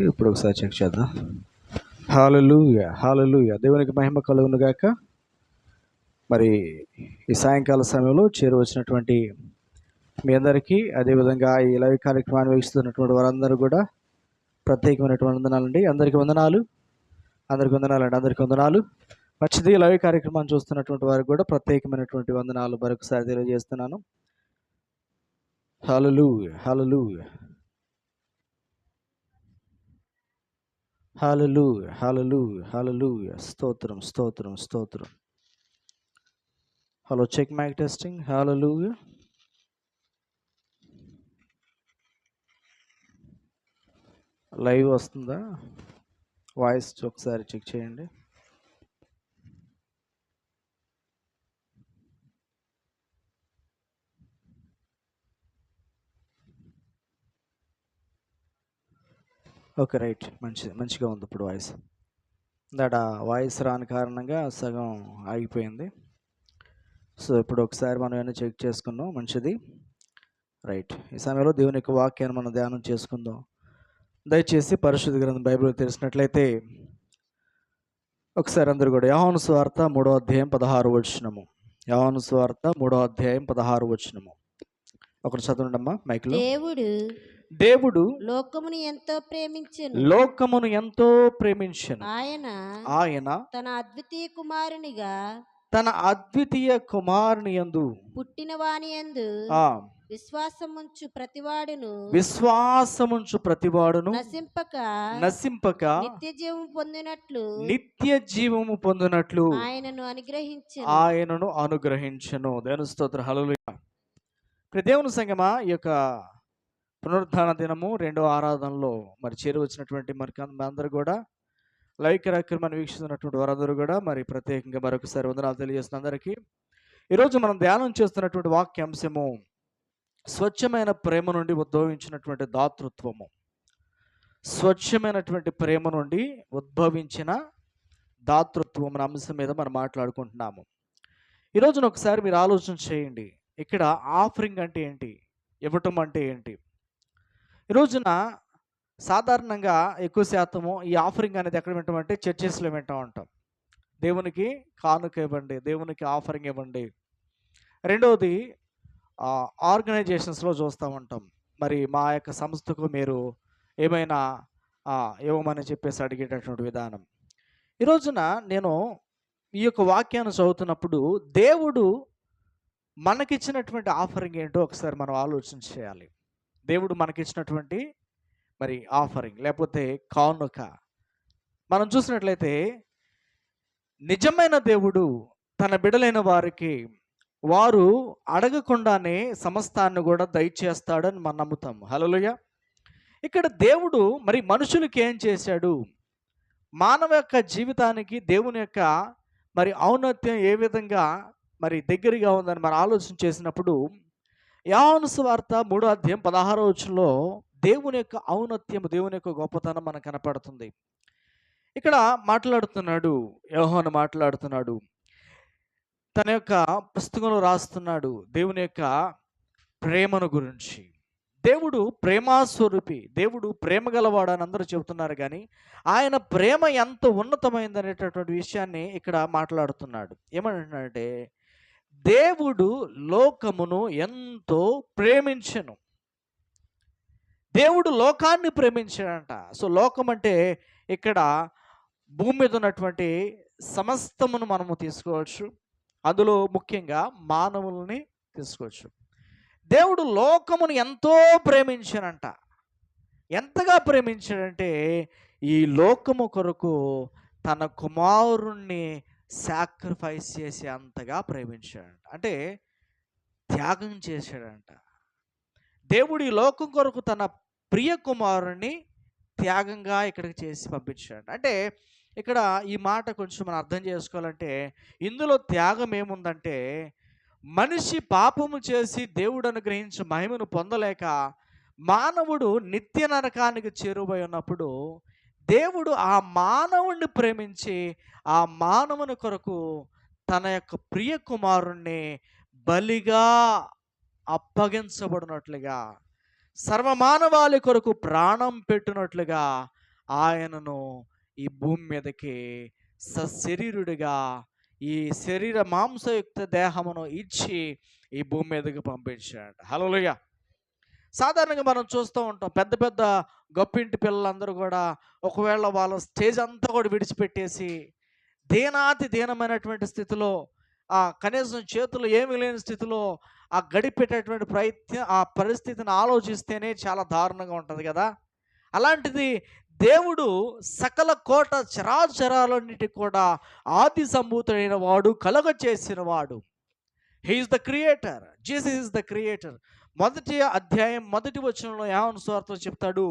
ఇప్పుడు ఒకసారి చెక్ చేద్దాం. హల్లెలూయా, హల్లెలూయా. దేవునికి మహిమ కలుగును గాక. మరి ఈ సాయంకాల సమయంలో చేరువచ్చినటువంటి మీ అందరికీ, అదేవిధంగా ఈ లైవ్ కార్యక్రమాన్ని వీక్షిస్తున్నటువంటి వారందరూ కూడా ప్రత్యేకమైనటువంటి వందనాలండి. అందరికీ వందనాలు, అందరికీ వందనాలండి, అందరికీ వందనాలు. మంచిది. లైవ్ కార్యక్రమాన్ని చూస్తున్నటువంటి వారికి కూడా ప్రత్యేకమైనటువంటి వందనాలు మరొకసారి తెలియజేస్తున్నాను. హల్లెలూయా, హల్లెలూయా, హల్లెలూయా, హల్లెలూయా, హల్లెలూయా. స్తోత్రం, స్తోత్రం, స్తోత్రం. Hello, check mic testing. Hallelujah. Live వస్తుందా? వాయిస్ ఒకసారి చెక్ చేయండి. Okay, right. మంచిగా ఉంది ఇప్పుడు వాయిస్. వాయిస్ రాని కారణంగా సగం ఆగిపోయింది. సో ఇప్పుడు ఒకసారి మనం ఏమైనా చెక్ చేసుకుందాం. మంచిది, రైట్. ఈ సమయంలో దేవుని యొక్క వాక్యాన్ని మనం ధ్యానం చేసుకుందాం. దయచేసి పరిశుద్ధ గ్రంథం బైబిల్ తెలిసినట్లయితే ఒకసారి అందరూ కూడా యోహాను సువార్త 3వ అధ్యాయం 16వ వచనము. యోహాను సువార్త 3వ అధ్యాయం 16వ వచనము. ఒకటి చదవండమ్మా మైక్లో. దేవుడు లోకమును ఎంతో ప్రేమించెను. ఆయన తన అద్వితీయ కుమారుని యందు పుట్టిన వాని యందు విశ్వాసముంచు ప్రతివాడును నశింపక నిత్య జీవము పొందినట్లు ఆయనను అనుగ్రహించెను. దేవుని స్తోత్రం. హల్లెలూయా. దేవుని సంగమా, ఈ యొక్క పునరుద్ధాన దినము 2వ ఆరాధనలో మరి చేరువచ్చినటువంటి మరి అందరూ కూడా లైవ్ కార్యక్రమాన్ని వీక్షిస్తున్నటువంటి వారందరూ కూడా మరి ప్రత్యేకంగా మరొకసారి వందనాలు తెలియజేస్తున్న అందరికీ. ఈరోజు మనం ధ్యానం చేస్తున్నటువంటి వాక్యాంశము స్వచ్ఛమైన ప్రేమ నుండి ఉద్భవించినటువంటి దాతృత్వము. స్వచ్ఛమైనటువంటి ప్రేమ నుండి ఉద్భవించిన దాతృత్వం అనే అంశం మీద మనం మాట్లాడుకుంటున్నాము. ఈరోజున ఒకసారి మీరు ఆలోచన చేయండి. ఇక్కడ ఆఫరింగ్ అంటే ఏంటి, ఇవ్వటం అంటే ఏంటి? ఈరోజున సాధారణంగా ఎక్కువ శాతము ఈ ఆఫరింగ్ అనేది ఎక్కడ వింటామంటే చర్చెస్లో వింటూ ఉంటాం. దేవునికి కానుక ఇవ్వండి, దేవునికి ఆఫరింగ్ ఇవ్వండి. రెండవది ఆర్గనైజేషన్స్లో చూస్తూ ఉంటాం. మరి మా యొక్క సంస్థకు మీరు ఏమైనా ఇవ్వమని చెప్పేసి అడిగేటటువంటి విధానం. ఈరోజున నేను ఈ యొక్క వాక్యాన్ని చదువుతున్నప్పుడు దేవుడు మనకిచ్చినటువంటి ఆఫరింగ్ ఏంటో ఒకసారి మనం ఆలోచన చేయాలి. దేవుడు మనకిచ్చినటువంటి మరి ఆఫరింగ్ లేకపోతే కానుక మనం చూసినట్లయితే నిజమైన దేవుడు తన బిడ్డలైన వారికి వారు అడగకుండానే సమస్తాన్ని కూడా దయచేస్తాడని మనం నమ్ముతాం. హల్లెలూయా. ఇక్కడ దేవుడు మరి మనుషులకి ఏం చేశాడు, మానవ యొక్క జీవితానికి దేవుని యొక్క మరి ఔన్నత్యం ఏ విధంగా మరి దగ్గరగా ఉందని మనం ఆలోచన చేసినప్పుడు యోహాను సువార్త 3వ అధ్యాయం 16వ వచనంలో దేవుని యొక్క ఔన్నత్యం, దేవుని యొక్క గొప్పతనం మనకు కనపడుతుంది. ఇక్కడ యోహాను మాట్లాడుతున్నాడు, తన యొక్క పుస్తకంలో రాస్తున్నాడు దేవుని యొక్క ప్రేమను గురించి. దేవుడు ప్రేమాస్వరూపి, దేవుడు ప్రేమ గలవాడు అని అందరూ చెబుతున్నారు, కానీ ఆయన ప్రేమ ఎంత ఉన్నతమైందనేటటువంటి విషయాన్ని ఇక్కడ మాట్లాడుతున్నాడు. ఏమంటున్నాడంటే దేవుడు లోకమును ఎంతో ప్రేమించెను. దేవుడు లోకాన్ని ప్రేమించాడంట. సో లోకం అంటే ఇక్కడ భూమి మీద ఉన్నటువంటి సమస్తమును మనము తీసుకోవచ్చు, అందులో ముఖ్యంగా మానవుల్ని తీసుకోవచ్చు. దేవుడు లోకమును ఎంతో ప్రేమించాడంట. ఎంతగా ప్రేమించాడంటే ఈ లోకము కొరకు తన కుమారుణ్ణి సాక్రిఫైస్ చేసి అంతగా ప్రేమించాడంట. అంటే త్యాగం చేశాడంట. దేవుడు ఈ లోకం కొరకు తన ప్రియ కుమారుణ్ణి త్యాగంగా ఇక్కడికి చేసి పంపించాడు. అంటే ఇక్కడ ఈ మాట కొంచెం మనం అర్థం చేసుకోవాలంటే ఇందులో త్యాగం ఏముందంటే, మనిషి పాపము చేసి దేవుడు అనుగ్రహించిన మహిమను పొందలేక మానవుడు నిత్య నరకానికి చేరువై ఉన్నప్పుడు దేవుడు ఆ మానవుణ్ణి ప్రేమించి ఆ మానవుని కొరకు తన యొక్క ప్రియ కుమారుణ్ణి బలిగా అప్పగించబడినట్లుగా సర్వమానవాళి కొరకు ప్రాణం పెట్టినట్లుగా ఆయనను ఈ భూమి మీదకి సశరీరుడిగా ఈ శరీర మాంసయుక్త దేహమును ఇచ్చి ఈ భూమి మీదకి పంపించాడు. హల్లెలూయా. సాధారణంగా మనం చూస్తూ ఉంటాం, పెద్ద పెద్ద గొప్పింటి పిల్లలందరూ కూడా ఒకవేళ వాళ్ళ స్టేజ్ అంతా కూడా విడిచిపెట్టేసి దీనాతి దీనమైనటువంటి స్థితిలో, కనీసం చేతులు ఏమీ లేని స్థితిలో గడిపేటటువంటి ఆ పరిస్థితిని ఆలోచిస్తేనే చాలా దారుణంగా ఉంటుంది కదా. అలాంటిది దేవుడు సకల కోట చరాచరాలన్నిటికి కూడా ఆది సంభూతుడైన వాడు, కలగ చేసిన వాడు. He is the creator. Jesus is the creator. మొదటి అధ్యాయం మొదటి వచనంలో యోహాను సువార్తలో చెప్తాడు,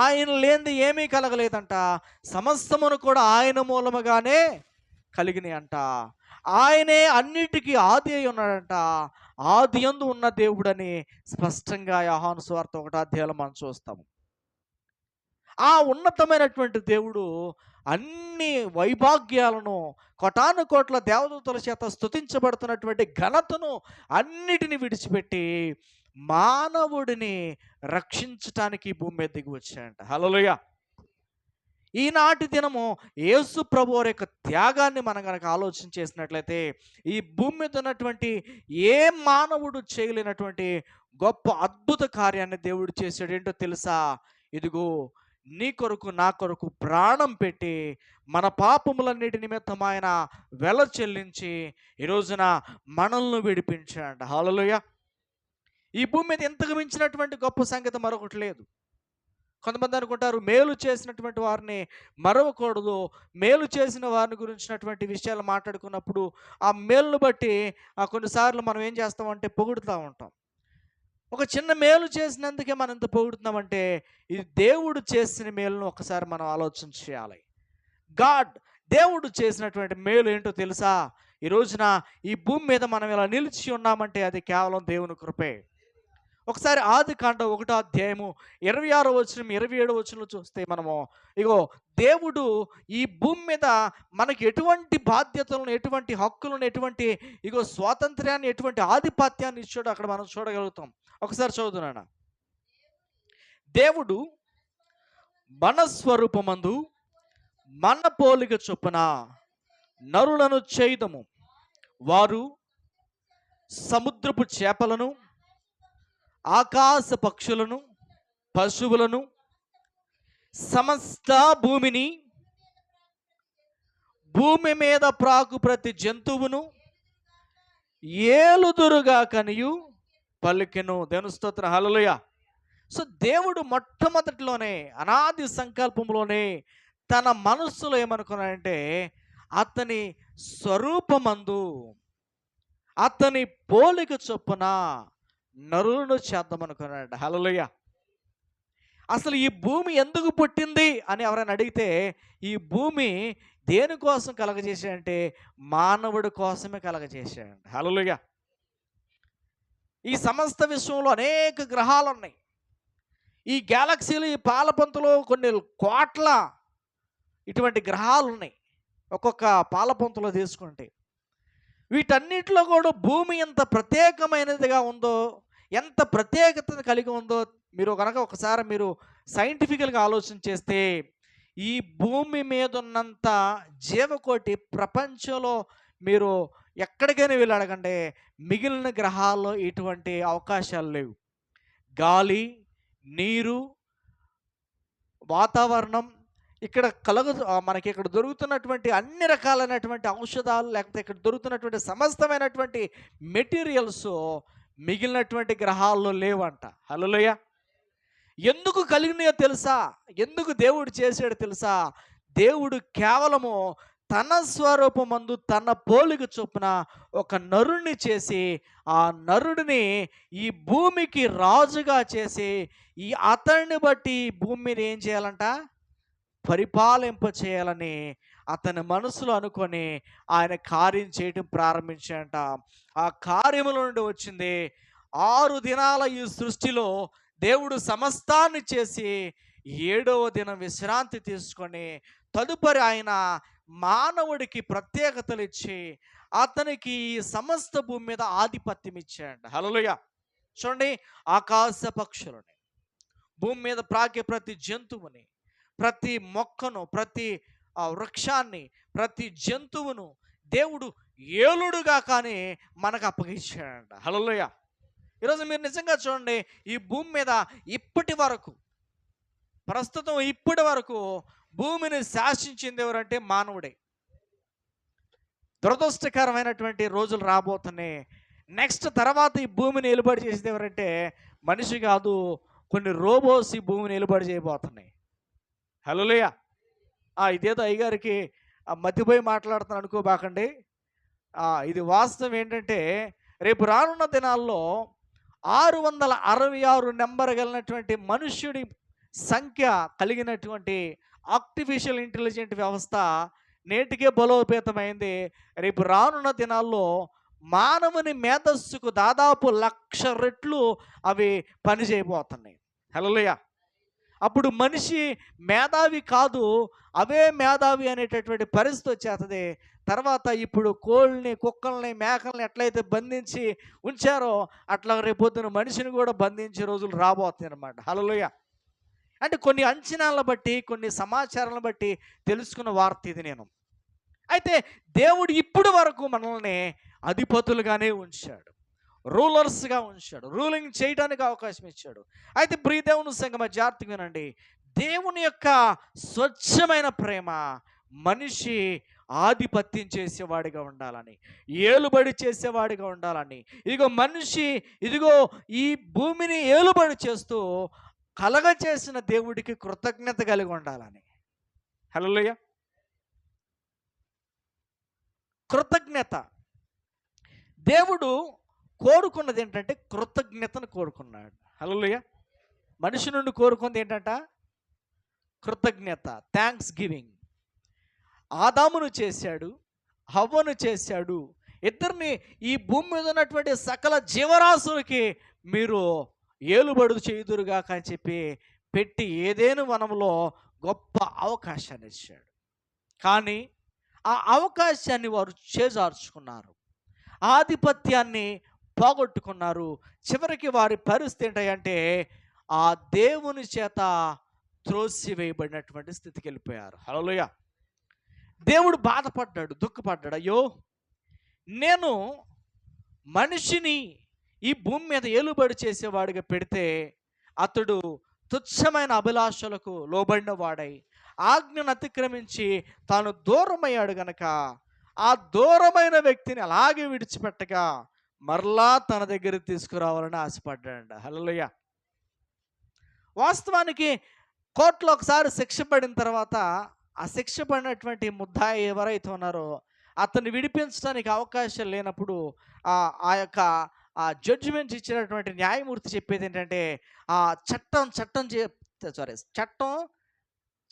ఆయన లేనిది ఏమీ కలగలేదంట, సమస్తమును కూడా ఆయన మూలముగానే కలిగినాయి అంట. ఆయనే అన్నిటికీ ఆది అయి ఉన్నాడంట. ఆది యందు ఉన్న దేవుడని స్పష్టంగా యోహాను సువార్త 1వ అధ్యాయంలో మనం చూస్తాము. ఆ ఉన్నతమైనటువంటి దేవుడు అన్ని వైభాగ్యాలను, కోటాను కోట్ల దేవదూతల చేత స్తుతించబడుతున్నటువంటి ఘనతను అన్నిటిని విడిచిపెట్టి మానవుడిని రక్షించటానికి భూమి మీద దిగి వచ్చాయంట. హల్లెలూయా. ఈనాటి దినము యేసు ప్రభు వారి యొక్క త్యాగాన్ని మనం కనుక ఆలోచన చేసినట్లయితే ఈ భూమి మీద ఉన్నటువంటి ఏ మానవుడు చేయలేనటువంటి గొప్ప అద్భుత కార్యాన్ని దేవుడు చేశాడు. ఏంటో తెలుసా? ఇదిగో నీ కొరకు నా కొరకు ప్రాణం పెట్టి మన పాపములన్నిటి నిమిత్తం ఆయన వెల చెల్లించి ఈ రోజున మనల్ని విడిపించాడు. హల్లెలూయా. ఈ భూమి మీద ఇంతకు మించినటువంటి గొప్ప సంగతి మరొకటి లేదు. కొంతమంది అనుకుంటారు మేలు చేసినటువంటి వారిని మరవకూడదు, మేలు చేసిన వారిని గురించినటువంటి విషయాలు మాట్లాడుకున్నప్పుడు ఆ మేలును బట్టి కొన్నిసార్లు మనం ఏం చేస్తామంటే పొగుడుతూ ఉంటాం. ఒక చిన్న మేలు చేసినందుకే మనం ఎంత పొగుడుతున్నామంటే ఇది దేవుడు చేసిన మేలును ఒకసారి మనం ఆలోచన చేయాలి. దేవుడు చేసినటువంటి మేలు ఏంటో తెలుసా? ఈ రోజున ఈ భూమి మీద మనం ఇలా నిలిచి ఉన్నామంటే అది కేవలం దేవుని కృపే. ఒకసారి ఆదికాండం 1వ అధ్యాయము 26వ వచనం 27వ వచనంలో చూస్తే మనము ఇగో దేవుడు ఈ భూమి మీద మనకి ఎటువంటి బాధ్యతలను, ఎటువంటి హక్కులను, ఎటువంటి ఇగో స్వాతంత్ర్యాన్ని, ఎటువంటి ఆధిపత్యాన్ని ఇచ్చాడో అక్కడ మనం చూడగలుగుతాం. ఒకసారి చదువుతున్నాను. దేవుడు మన స్వరూపమందు మన పోలిక చొప్పున నరులను చేయుదము, వారు సముద్రపు చేపలను, ఆకాశ పక్షులను, పశువులను, సమస్త భూమిని, భూమి మీద ప్రాకు ప్రతి జంతువును ఏలుదురుగా కనియు పలికెను. దేవుని స్తోత్రం. హల్లెలూయా. సో దేవుడు మొట్టమొదటిలోనే, అనాది సంకల్పంలోనే తన మనస్సులో ఏమనుకున్నాడంటే అతని స్వరూపమందు, అతని పోలిక చొప్పున నరులను చేద్దామనుకున్నాడు. హల్లెలూయా. అసలు ఈ భూమి ఎందుకు పుట్టింది అని ఎవరైనా అడిగితే ఈ భూమి దేనికోసం కలగజేశాడంటే మానవుడి కోసమే కలగజేశాడు. హల్లెలూయా. ఈ సమస్త విశ్వంలో అనేక గ్రహాలు ఉన్నాయి. ఈ గ్యాలక్సీలు, ఈ పాలపంతులో కొన్ని కోట్ల ఇటువంటి గ్రహాలు ఉన్నాయి. ఒక్కొక్క పాలపంతులో తీసుకుంటే వీటన్నిటిలో కూడా భూమి ఎంత ప్రత్యేకమైనదిగా ఉందో, ఎంత ప్రత్యేకతను కలిగి ఉందో మీరు కనుక ఒకసారి మీరు సైంటిఫికల్గా ఆలోచన చేస్తే ఈ భూమి మీద ఉన్నంత జీవకోటి ప్రపంచంలో మీరు ఎక్కడికైనా వెళ్ళి అడగండి, మిగిలిన గ్రహాల్లో ఇటువంటి అవకాశాలు లేవు. గాలి, నీరు, వాతావరణం, ఇక్కడ మనకి ఇక్కడ దొరుకుతున్నటువంటి అన్ని రకాలైనటువంటి ఔషధాలు, లేకపోతే ఇక్కడ దొరుకుతున్నటువంటి సమస్తమైనటువంటి మెటీరియల్స్ మిగిలినటువంటి గ్రహాల్లో లేవంట. హల్లెలూయా. ఎందుకు కలిగినాయో తెలుసా? ఎందుకు దేవుడు చేశాడో తెలుసా? దేవుడు కేవలము తన స్వరూపమందు తన పోలిక చొప్పున ఒక నరుణ్ణి చేసి ఆ నరుడిని ఈ భూమికి రాజుగా చేసి అతన్ని బట్టి ఈ భూమిని ఏం చేయాలంట? పరిపాలింప చేయాలని అతని మనసులో అనుకొని ఆయన కార్యం చేయటం ప్రారంభించాడంట. ఆ కార్యముల నుండి వచ్చింది 6 దినాల ఈ సృష్టిలో దేవుడు సమస్తాన్ని చేసి 7వ దినం విశ్రాంతి తీసుకొని తదుపరి ఆయన మానవుడికి ప్రత్యేకతలు ఇచ్చి అతనికి ఈ సమస్త భూమి మీద ఆధిపత్యం ఇచ్చాడు. హల్లెలూయా. చూడండి, ఆకాశ పక్షులని, భూమి మీద ప్రాకే ప్రతి జంతువుని, ప్రతి మొక్కను, ప్రతి వృక్షాన్ని, ప్రతి జంతువును దేవుడు ఏలుడుగా కానీ మనకు అప్పగించాడంట. హల్లెలూయా. ఈరోజు మీరు నిజంగా చూడండి, ఈ భూమి మీద ఇప్పటి వరకు, ప్రస్తుతం ఇప్పటి వరకు భూమిని శాసించింది ఎవరంటే మానవుడే. దురదృష్టకరమైనటువంటి రోజులు రాబోతున్నాయి. నెక్స్ట్ తర్వాత ఈ భూమిని ఏలుబడి చేసేది ఎవరంటే మనిషి కాదు, కొన్ని రోబోస్ ఈ భూమిని ఏలుబడి చేయబోతున్నాయి. హల్లెలూయా. ఇదేదో అయ్యగారికి మతిపోయి మాట్లాడుతాను అనుకోబాకండి. ఇది వాస్తవం. ఏంటంటే రేపు రానున్న దినాల్లో 666 నెంబర్ కలిగినటువంటి మనుష్యుడి సంఖ్య కలిగినటువంటి ఆర్టిఫిషియల్ ఇంటెలిజెంట్ వ్యవస్థ నేటికే బలోపేతమైంది. రేపు రానున్న దినాల్లో మానవుని మేధస్సుకు దాదాపు 1,00,000 రెట్లు అవి పనిచేయబోతున్నాయి. హల్లెలూయా. అప్పుడు మనిషి మేధావి కాదు, అవే మేధావి అనేటటువంటి పరిస్థితి వచ్చేస్తుంది. తర్వాత ఇప్పుడు కోళ్ళని, కుక్కల్ని, మేకల్ని ఎట్లయితే బంధించి ఉంచారో అట్లా రేపొద్దున మనిషిని కూడా బంధించే రోజులు రాబోతున్నాయి అన్నమాట. హల్లెలూయా. అంటే కొన్ని అంచనాలను బట్టి, కొన్ని సమాచారాలను బట్టి తెలుసుకున్న వార్త ఇది నేను. అయితే దేవుడు ఇప్పుడు వరకు మనల్ని అధిపతులుగానే ఉంచాడు, రూలర్స్గా ఉంచాడు, రూలింగ్ చేయడానికి అవకాశం ఇచ్చాడు. అయితే ప్రియ దేవుని సంగమా, జాగ్రత్తగా వినండి. దేవుని యొక్క స్వచ్ఛమైన ప్రేమ మనిషి ఆధిపత్యం చేసేవాడిగా ఉండాలని, ఏలుబడి చేసేవాడిగా ఉండాలని, ఇదిగో మనిషి ఇదిగో ఈ భూమిని ఏలుబడి చేస్తూ కలగ చేసిన దేవుడికి కృతజ్ఞత కలిగి ఉండాలని. హల్లెలూయా. కృతజ్ఞత. దేవుడు కోరుకున్నది ఏంటంటే కృతజ్ఞతను కోరుకున్నాడు. హల్లెలూయా. మనిషి నుండి కోరుకుంది ఏంటంట? కృతజ్ఞత, థ్యాంక్స్ గివింగ్. ఆదామును చేశాడు, హవ్వను చేశాడు, ఇద్దరిని ఈ భూమి మీద ఉన్నటువంటి సకల జీవరాశులకి మీరు ఏలుబడుగు చేయుదురుగా అని చెప్పి పెట్టి ఏదేను వనంలో గొప్ప అవకాశాన్ని ఇచ్చాడు. కానీ ఆ అవకాశాన్ని వారు చేజార్చుకున్నారు, ఆధిపత్యాన్ని పోగొట్టుకున్నారు. చివరికి వారి పరిస్థితి ఏంటంటే ఆ దేవుని చేత త్రోసివేయబడినటువంటి స్థితికి వెళ్ళిపోయారు. హల్లెలూయా. దేవుడు బాధపడ్డాడు, దుఃఖపడ్డాడు. అయ్యో, నేను మనిషిని ఈ భూమి మీద ఏలుబడి చేసేవాడిగా పెడితే అతడు తుచ్చమైన అభిలాషలకు లోబడిన వాడై ఆజ్ఞను అతిక్రమించి తాను దూరమయ్యాడు గనక ఆ దూరమైన వ్యక్తిని అలాగే విడిచిపెట్టగా మరలా తన దగ్గరికి తీసుకురావాలని ఆశపడ్డాడు. హల్లెలూయా. వాస్తవానికి కోర్టులో ఒకసారి శిక్ష పడిన తర్వాత ఆ శిక్ష పడినటువంటి ముద్దాయి ఎవరైతే ఉన్నారో అతన్ని విడిపించడానికి అవకాశం లేనప్పుడు ఆ యొక్క జడ్జిమెంట్ ఇచ్చినటువంటి న్యాయమూర్తి చెప్పేది ఏంటంటే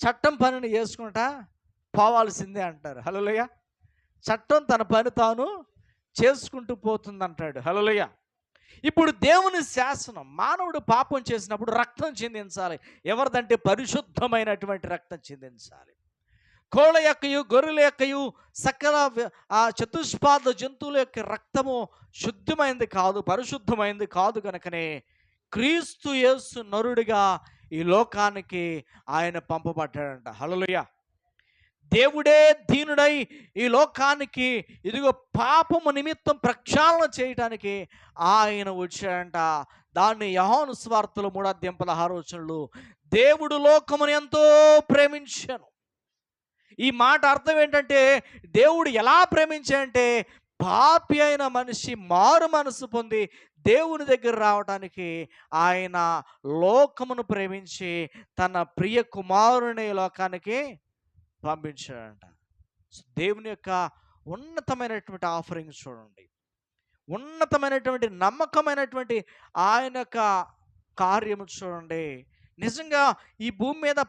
చట్టం పనిని చేసుకుంటా పోవాల్సిందే అంటారు. హల్లెలూయా. చట్టం తన పని తాను చేసుకుంటూ పోతుందంటాడు. హల్లెలూయా. ఇప్పుడు దేవుని శాసనం, మానవుడు పాపం చేసినప్పుడు రక్తం చిందించాలి. ఎవరిదంటే పరిశుద్ధమైనటువంటి రక్తం చిందించాలి. కోళ్ళ యొక్కయు, గొర్రెల యొక్కయు, సకల చతుష్పాద జంతువుల యొక్క రక్తము శుద్ధమైంది కాదు, పరిశుద్ధమైంది కాదు. కనుకనే క్రీస్తు యేసు నరుడిగా ఈ లోకానికి ఆయన పంపబడ్డాడంట. హల్లెలూయా. దేవుడే దీనుడై ఈ లోకానికి ఇదిగో పాపము నిమిత్తం ప్రక్షాళన చేయటానికి ఆయన వచ్చాడంట. దాన్ని యోహాను సువార్తలో 3:16 దేవుడు లోకమును ఎంతో ప్రేమించాను. ఈ మాట అర్థం ఏంటంటే దేవుడు ఎలా ప్రేమించాడంటే పాపి అయిన మనిషి మారు మనసు పొంది దేవుని దగ్గర రావడానికి ఆయన లోకమును ప్రేమించి తన ప్రియ కుమారుని లోకానికి పంపించాడంట. దేవుని యొక్క ఉన్నతమైనటువంటి ఆఫరింగ్ చూడండి, ఉన్నతమైనటువంటి నమ్మకమైనటువంటి ఆయన యొక్క కార్యము చూడండి. నిజంగా ఈ భూమి మీద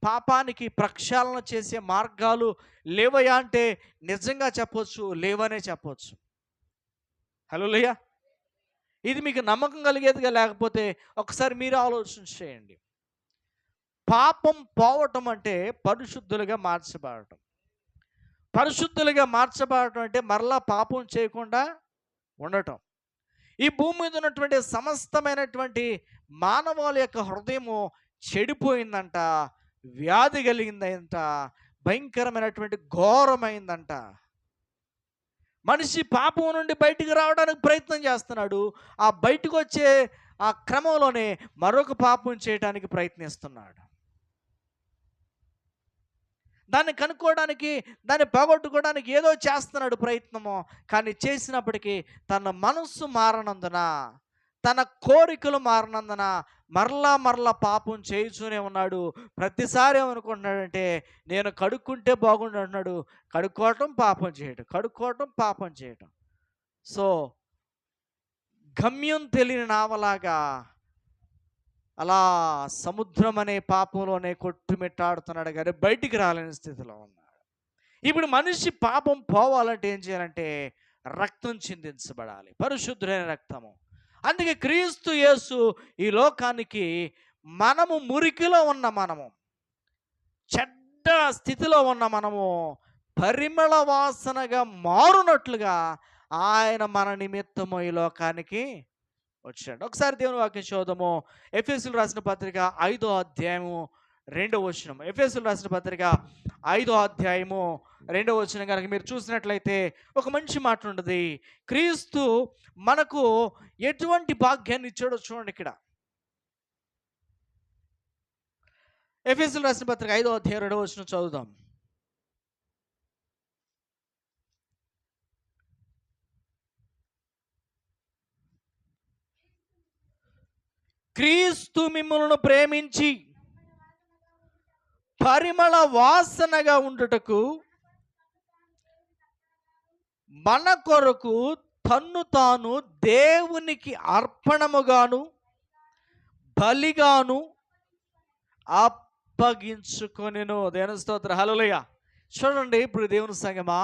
పాపానికి ప్రక్షాళన చేసే మార్గాలు లేవయా అంటే నిజంగా చెప్పొచ్చు, లేవనే చెప్పొచ్చు. హల్లెలూయా. ఇది మీకు నమ్మకం కలిగేదిగా లేకపోతే ఒకసారి మీరు ఆలోచన చేయండి. పాపం పోవటం అంటే పరిశుద్ధులుగా మార్చబడటం. పరిశుద్ధులుగా మార్చబడటం అంటే మరలా పాపం చేయకుండా ఉండటం. ఈ భూమి మీద ఉన్నటువంటి సమస్తమైనటువంటి మానవాళి యొక్క హృదయము చెడిపోయిందంట, వ్యాధి కలిగిందంట, భయంకరమైనటువంటి ఘోరమైందంట. మనిషి పాపం నుండి బయటికి రావడానికి ప్రయత్నం చేస్తున్నాడు. ఆ బయటకు వచ్చే ఆ క్రమంలోనే మరొక పాపం చేయడానికి ప్రయత్నిస్తున్నాడు. దాన్ని కనుక్కోవడానికి, దాన్ని పోగొట్టుకోవడానికి ఏదో చేస్తున్నాడు ప్రయత్నము. కానీ చేసినప్పటికీ తన మనస్సు మారనందున, తన కోరికలు మారనందున మరలా పాపం చేయుచూనే ఉన్నాడు. ప్రతిసారి ఏమనుకుంటున్నాడంటే నేను కడుక్కుంటే బాగుండు అంటున్నాడు. కడుక్కోవటం పాపం చేయటం, కడుక్కోవటం పాపం చేయటం. సో గమ్యం తెలియని నావలాగా అలా సముద్రం అనే పాపంలోనే కొట్టుమిట్టాడుతున్నాడు, కానీ బయటికి రాలేని స్థితిలో ఉన్నాడు. ఇప్పుడు మనిషి పాపం పోవాలంటే ఏం చేయాలంటే రక్తం చిందించబడాలి, పరిశుద్ధులైన రక్తము. అందుకే క్రీస్తు యేసు ఈ లోకానికి, మనము మురికిలో ఉన్న మనము, చెడ్డ స్థితిలో ఉన్న మనము పరిమళ వాసనగా మారునట్లుగా ఆయన మన నిమిత్తము ఈ లోకానికి వచ్చాడు. ఒకసారి దేవుని వాక్యం చూద్దాము. ఎఫెసీయులకు రాసిన పత్రిక 5వ అధ్యాయము 2వ వచనం. ఎఫెసీయులకు రాసిన పత్రిక 5వ అధ్యాయము 2వ వచనం కనుక మీరు చూసినట్లయితే ఒక మంచి మాట ఉంటుంది. క్రీస్తు మనకు ఎటువంటి భాగ్యాన్ని ఇచ్చాడో చూడండి. ఇక్కడ ఎఫెసీయులకు రాసిన పత్రిక 5వ అధ్యాయం 2వ వచనం చదువుదాం. క్రీస్తు మిమ్ములను ప్రేమించి పరిమళ వాసనగా ఉండుటకు మన కొరకు తన్ను తాను దేవునికి అర్పణముగాను బలిగాను అప్పగించుకొనెను. దేవుని స్తోత్రం, హల్లెలూయా. చూడండి, ఇప్పుడు దేవుని సంగమా,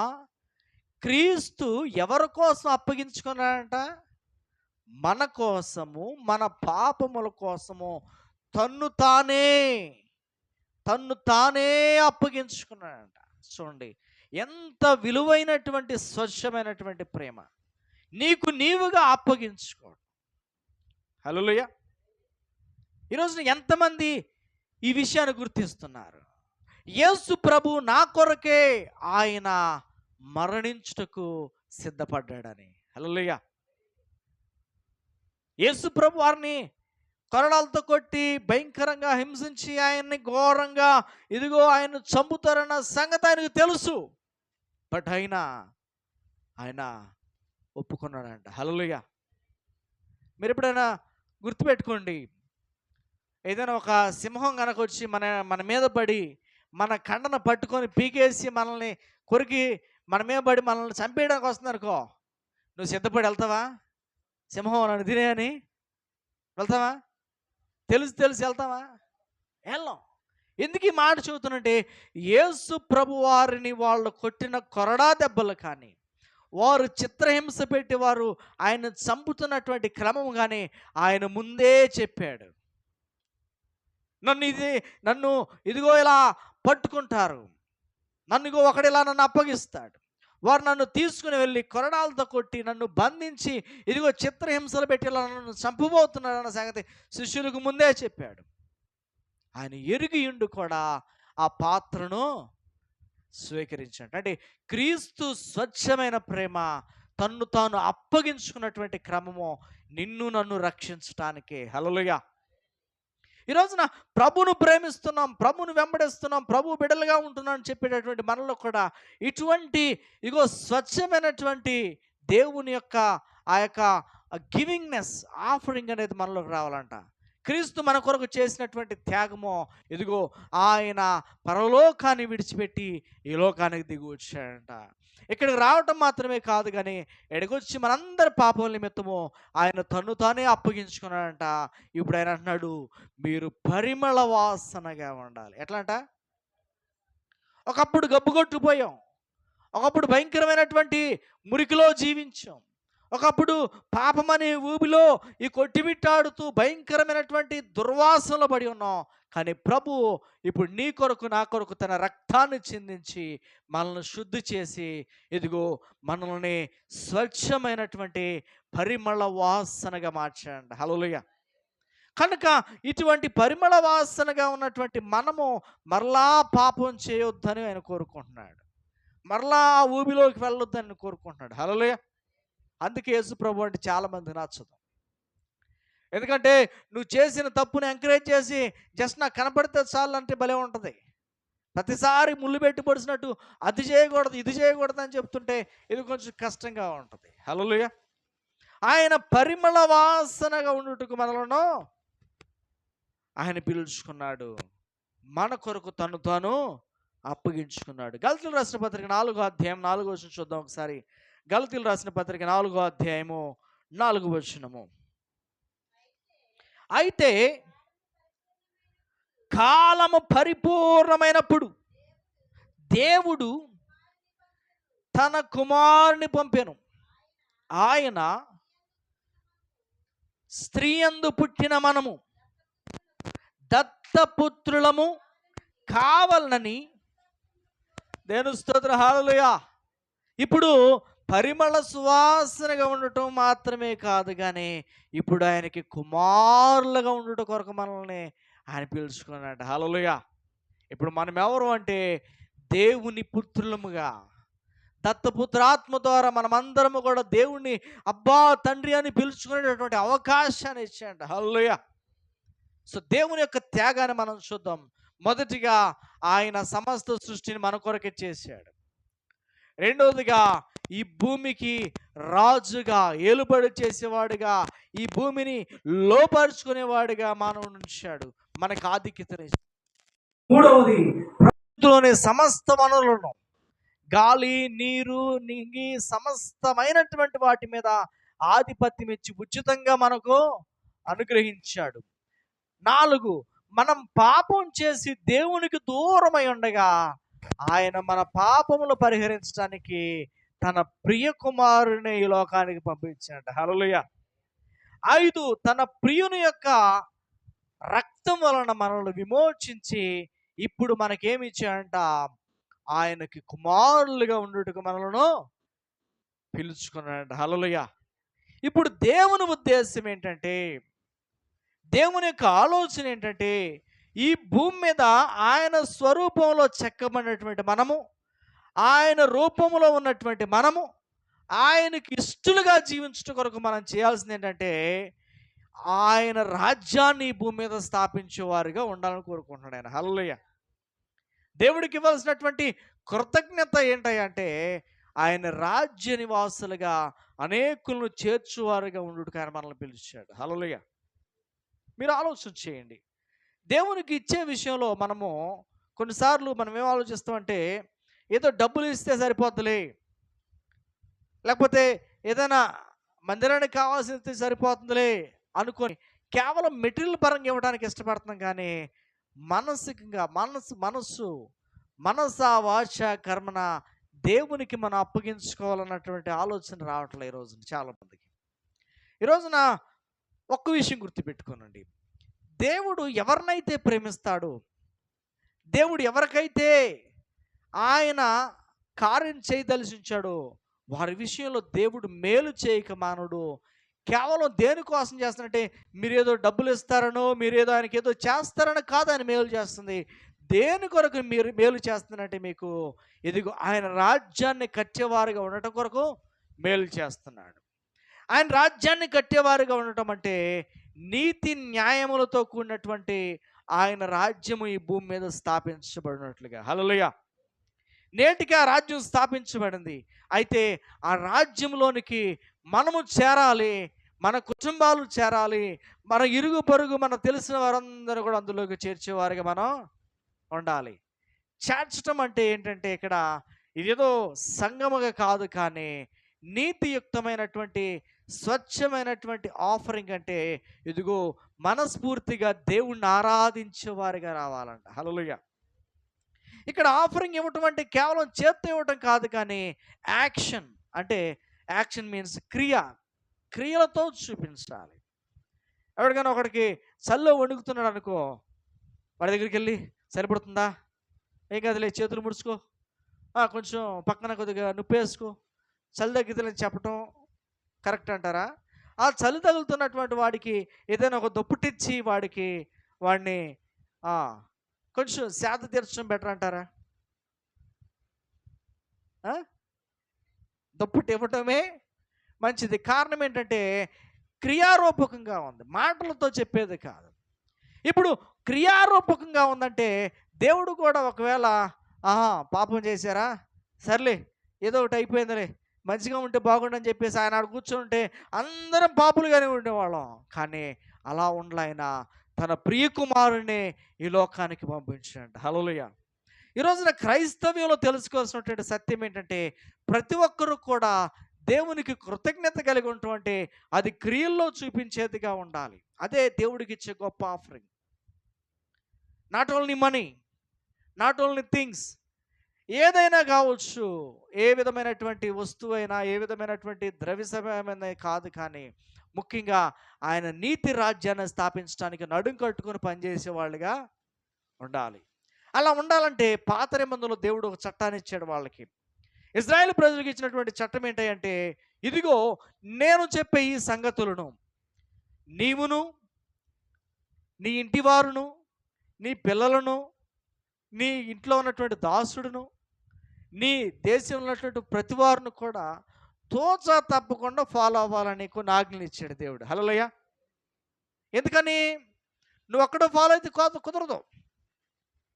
క్రీస్తు ఎవరి కోసం అప్పగించుకున్నాడంట? మన కోసము, మన పాపముల కోసము తన్ను తానే అప్పగించుకున్నాడంట. చూడండి, ఎంత విలువైనటువంటి స్వచ్ఛమైనటువంటి ప్రేమ. నీకు నీవుగా అప్పగించుకోవడం. హల్లెలూయా. ఈరోజు ఎంతమంది ఈ విషయాన్ని గుర్తిస్తున్నారు? యేసు ప్రభు నా కొరకే ఆయన మరణించుటకు సిద్ధపడ్డాడని. హల్లెలూయా. యేసు ప్రభు వారిని కొరడాలతో కొట్టి భయంకరంగా హింసించి ఆయన్ని ఘోరంగా ఇదిగో ఆయన చంపుతారన్న సంగతి ఆయనకు తెలుసు. బట్ ఆయన ఒప్పుకున్నాడంట. హల్లెలూయా. మీరు ఎప్పుడైనా గుర్తుపెట్టుకోండి, ఏదైనా ఒక సింహం కనుక వచ్చి మన మీద పడి మన కండను పట్టుకొని పీకేసి మనల్ని కొరికి మన మీద పడి మనల్ని చంపేయడానికి వస్తుంది అనుకో, నువ్వు సిద్ధపడి వెళ్తావా? సింహం నన్ను తినే అని వెళ్తావా? తెలిసి వెళ్తావా? వెళ్ళాం. ఎందుకు ఈ మాట చెబుతున్నంటే, యేసు ప్రభు వారిని వాళ్ళు కొట్టిన కొరడా దెబ్బలు కానీ, వారు చిత్రహింస పెట్టి వారు ఆయన చంపుతున్నటువంటి క్రమం కానీ ఆయన ముందే చెప్పాడు. నన్ను ఇదిగో ఇలా పట్టుకుంటారు, నన్ను ఒకడిలా నన్ను అప్పగిస్తాడు, వారు నన్ను తీసుకుని వెళ్ళి కొరడాలతో కొట్టి నన్ను బంధించి ఇదిగో చిత్రహింసలు పెట్టి ఇలా నన్ను చంపబోతున్నాడు అన్న సంగతి శిష్యులకు ముందే చెప్పాడు. ఆయన ఎరిగియుండు కూడా ఆ పాత్రను స్వీకరించాడు. అంటే క్రీస్తు స్వచ్ఛమైన ప్రేమ, తన్ను తాను అప్పగించుకున్నటువంటి క్రమము నిన్ను నన్ను రక్షించటానికే. హల్లెలూయా. ఈ రోజున ప్రభును ప్రేమిస్తున్నాం, ప్రభును వెంబడిస్తున్నాం, ప్రభు బిడ్డలుగా ఉంటున్నాం అని చెప్పేటటువంటి మనలో కూడా ఇటువంటి ఇగో స్వచ్ఛమైనటువంటి దేవుని యొక్క ఆ యొక్క గివింగ్నెస్, ఆఫరింగ్ అనేది మనలోకి రావాలంట. క్రీస్తు మన కొరకు చేసినటువంటి త్యాగము, ఇదిగో ఆయన పరలోకాన్ని విడిచిపెట్టి ఈ లోకానికి దిగి వచ్చాడంట. ఇక్కడికి రావటం మాత్రమే కాదు, కానీ ఎడగొచ్చి మనందరి పాపం నిమిత్తము ఆయన తన్ను తానే అప్పగించుకున్నాడంట. ఇప్పుడు ఆయన అంటున్నాడు, మీరు పరిమళ వాసనగా ఉండాలి. ఎట్లా అంట? ఒకప్పుడు గబ్బు కొట్టుకుపోయాం, ఒకప్పుడు భయంకరమైనటువంటి మురికిలో జీవించాం, ఒకప్పుడు పాపమనే ఊబిలో ఈ కొట్టిమిట్టాడుతూ భయంకరమైనటువంటి దుర్వాసనలో పడి ఉన్నాం. కానీ ప్రభు ఇప్పుడు నీ కొరకు నా కొరకు తన రక్తాన్ని చిందించి మనల్ని శుద్ధి చేసి ఇదిగో మనల్ని స్వచ్ఛమైనటువంటి పరిమళ వాసనగా మార్చాడు. హల్లెలూయా. కనుక ఇటువంటి పరిమళ వాసనగా ఉన్నటువంటి మనము మరలా పాపం చేయొద్దని ఆయన కోరుకుంటున్నాడు. మరలా ఆ ఊబిలోకి వెళ్ళొద్దని కోరుకుంటున్నాడు. హల్లెలూయా. అందుకే యేసు ప్రభు అంటే చాలామంది నచ్చదు. ఎందుకంటే నువ్వు చేసిన తప్పుని ఎంకరేజ్ చేసి జస్ట్ నాకు కనపడితే చాలు అంటే భలే ఉంటుంది. ప్రతిసారి ముళ్ళు పెట్టి పొడిచినట్టు అది చేయకూడదు ఇది చేయకూడదు అని చెప్తుంటే ఇది కొంచెం కష్టంగా ఉంటుంది. హల్లెలూయా. ఆయన పరిమళ వాసనగా ఉండుటకు మనలను ఆయన పిలుచుకున్నాడు. మన కొరకు తను తాను అప్పగించుకున్నాడు. గలతీయులు రాసిన పత్రిక 4వ అధ్యాయం 4వ వచనం చూద్దాం ఒకసారి. గలతీయులు రాసిన పత్రిక 4వ అధ్యాయము 4వ వచనము. అయితే కాలము పరిపూర్ణమైనప్పుడు దేవుడు తన కుమారుని పంపెను. ఆయన స్త్రీ యందు పుట్టిన మనము దత్తపుత్రులము కావాలని. దేవుని స్తోత్రం. హల్లెలూయా. ఇప్పుడు పరిమళ సువాసనగా ఉండటం మాత్రమే కాదు, కానీ ఇప్పుడు ఆయనకి కుమారులుగా ఉండటం కొరకు మనల్ని ఆయన పిలుచుకున్నాడు. హల్లెలూయా. ఇప్పుడు మనం ఎవరు అంటే దేవుని పుత్రులముగా దత్తపుత్రాత్మ ద్వారా మనమందరము కూడా దేవుణ్ణి అబ్బా తండ్రి అని పిలుచుకునేటటువంటి అవకాశాన్ని ఇచ్చాడు. హల్లెలూయా. సో దేవుని యొక్క త్యాగాన్ని మనం చూద్దాం. మొదటిగా ఆయన సమస్త సృష్టిని మన కొరకే చేశాడు. రెండవదిగా ఈ భూమికి రాజుగా ఏలుబడి చేసేవాడుగా ఈ భూమిని లోపరుచుకునేవాడుగా మానవుని ఉంచాడు. మనకు ఆధిక్యతని. మూడవది ప్రకృతిలోని సమస్త వనరులను గాలి నీరు నింగి సమస్తమైనటువంటి వాటి మీద ఆధిపత్యం ఇచ్చి ఉచితంగా మనకు అనుగ్రహించాడు. 4 మనం పాపం చేసి దేవునికి దూరమై ఉండగా ఆయన మన పాపములు పరిహరించడానికి తన ప్రియ కుమారుని ఈ లోకానికి పంపించాడు. హల్లెలూయా. 5 తన ప్రియుని యొక్క రక్తం వలన మనల్ని విమోచించి ఇప్పుడు మనకేమి ఇచ్చాడంట, ఆయనకి కుమారులుగా ఉండుటకు మనలను పిలుచుకున్నాడు. హల్లెలూయా. ఇప్పుడు దేవుని ఉద్దేశం ఏంటంటే, దేవుని యొక్క ఆలోచన ఏంటంటే, ఈ భూమి మీద ఆయన స్వరూపంలో చెక్కబడినటువంటి మనము, ఆయన రూపంలో ఉన్నటువంటి మనము ఆయనకి ఇష్టలుగా జీవించడం కొరకు మనం చేయాల్సింది ఏంటంటే, ఆయన రాజ్యాన్ని ఈ భూమి మీద స్థాపించేవారుగా ఉండాలని కోరుకుంటున్నాడు ఆయన. హల్లెలూయా. దేవుడికి ఇవ్వాల్సినటువంటి కృతజ్ఞత ఏంటంటే, ఆయన రాజ్య నివాసులుగా అనేకులను చేర్చువారుగా ఉండుటకు ఆయన మనల్ని పిలిచాడు. హల్లెలూయా. మీరు ఆలోచన చేయండి. దేవునికి ఇచ్చే విషయంలో మనము కొన్నిసార్లు మనం ఏం ఆలోచిస్తామంటే, ఏదో డబ్బులు ఇస్తే సరిపోతులే, లేకపోతే ఏదైనా మందిరానికి కావాల్సింది సరిపోతుందిలే అనుకొని కేవలం మెటీరియల్ పరంగా ఇవ్వడానికి ఇష్టపడుతున్నాం. కానీ మానసికంగా మనస వాచ కర్మన దేవునికి మనం అప్పగించుకోవాలన్నటువంటి ఆలోచన రావట్లేదు ఈ రోజున చాలామందికి. ఈ రోజున ఒక్క విషయం గుర్తుపెట్టుకోనండి. దేవుడు ఎవరినైతే ప్రేమిస్తాడో, దేవుడు ఎవరికైతే ఆయన కార్యం చేయదలిచించాడో వారి విషయంలో దేవుడు మేలు చేయక మానడు. కేవలం దేనికోసం చేస్తున్నట్టే, మీరు ఏదో డబ్బులు ఇస్తారనో, మీరు ఏదో ఆయనకి ఏదో చేస్తారనో కాదు ఆయన మేలు చేస్తుంది. దేని కొరకు మీరు మేలు చేస్తున్నట్టే, మీకు ఇదిగో ఆయన రాజ్యాన్ని కట్టేవారుగా ఉండటం కొరకు మేలు చేస్తున్నాడు. ఆయన రాజ్యాన్ని కట్టేవారుగా ఉండటం అంటే నీతి న్యాయములతో కూడినటువంటి ఆయన రాజ్యము ఈ భూమి మీద స్థాపించబడినట్లుగా. హల్లెలూయా. నేటికి ఆ రాజ్యం స్థాపించబడింది. అయితే ఆ రాజ్యంలోనికి మనము చేరాలి, మన కుటుంబాలు చేరాలి, మన ఇరుగు పొరుగు మన తెలిసిన వారందరూ కూడా అందులోకి చేర్చేవారుగా మనం ఉండాలి. చేర్చడం అంటే ఏంటంటే ఇక్కడ ఇదేదో సంగముగా కాదు, కానీ నీతియుక్తమైనటువంటి స్వచ్ఛమైనటువంటి ఆఫరింగ్. అంటే ఇదిగో మనస్ఫూర్తిగా దేవుణ్ణి ఆరాధించే వారిగా రావాలంట. హల్లెలూయా. ఇక్కడ ఆఫరింగ్ ఇవ్వటం అంటే కేవలం చేత్తో ఇవ్వటం కాదు, కానీ యాక్షన్. అంటే యాక్షన్ మీన్స్ క్రియలతో చూపించాలి. ఎవరికైనా ఒకడికి చల్లో వణుకుతున్నాడు అనుకో, వాడి దగ్గరికి వెళ్ళి సరిపడుతుందా, ఏం కదలే చేతులు ముడుచుకో, కొంచెం పక్కన కొద్దిగా నుప్పేసుకో, చలి తగ్గిద్దని చెప్పటం కరెక్ట్ అంటారా? ఆ చలి తగులుతున్నటువంటి వాడికి ఏదైనా ఒక దుప్పటిచ్చి వాడిని కొంచెం సేద తీర్చడం బెటర్ అంటారా? దుప్పటి ఇవ్వటమే మంచిది. కారణం ఏంటంటే క్రియారూపకంగా ఉంది, మాటలతో చెప్పేది కాదు. ఇప్పుడు క్రియారూపకంగా ఉందంటే దేవుడు కూడా ఒకవేళ పాపం చేశారా, సర్లే ఏదో ఒకటి అయిపోయిందిలే, మంచిగా ఉంటే బాగుండని చెప్పేసి ఆయన ఆడ కూర్చొని ఉంటే అందరం పాపులుగానే ఉండేవాళ్ళం. కానీ అలా ఉండలే, ఆయన తన ప్రియ కుమారుని ఈ లోకానికి పంపించాడు. హల్లెలూయా. ఈ రోజున క్రైస్తవ్యంలో తెలుసుకోవాల్సినటువంటి సత్యం ఏంటంటే ప్రతి ఒక్కరూ కూడా దేవునికి కృతజ్ఞత కలిగి ఉండటం అంటే అది క్రియల్లో చూపించేదిగా ఉండాలి. అదే దేవుడికి ఇచ్చే గొప్ప offering. Not only money, not only things, ఏదైనా కావచ్చు, ఏ విధమైనటువంటి వస్తువు అయినా, ఏ విధమైనటువంటి ద్రవ్యసమైన కాదు, కానీ ముఖ్యంగా ఆయన నీతి రాజ్యాన్ని స్థాపించడానికి నడుం కట్టుకుని పనిచేసే వాళ్ళుగా ఉండాలి. అలా ఉండాలంటే పాత నిబంధనలో దేవుడు ఒక చట్టాన్ని ఇచ్చాడు వాళ్ళకి. ఇజ్రాయేల్ ప్రజలకు ఇచ్చినటువంటి చట్టం ఏంటంటే, ఇదిగో నేను చెప్పే ఈ సంగతులను నీవును, నీ ఇంటి వారును, నీ పిల్లలను, నీ ఇంట్లో ఉన్నటువంటి దాసుడును, నీ దేశంలో ఉన్నటువంటి ప్రతి వారును కూడా తోచా తప్పకుండా ఫాలో అవ్వాలని కొన్ని ఆజ్ఞలు ఇచ్చాడు దేవుడు. హల్లెలూయా. ఎందుకని? నువ్వు అక్కడ ఫాలో అయితే కుదరదు.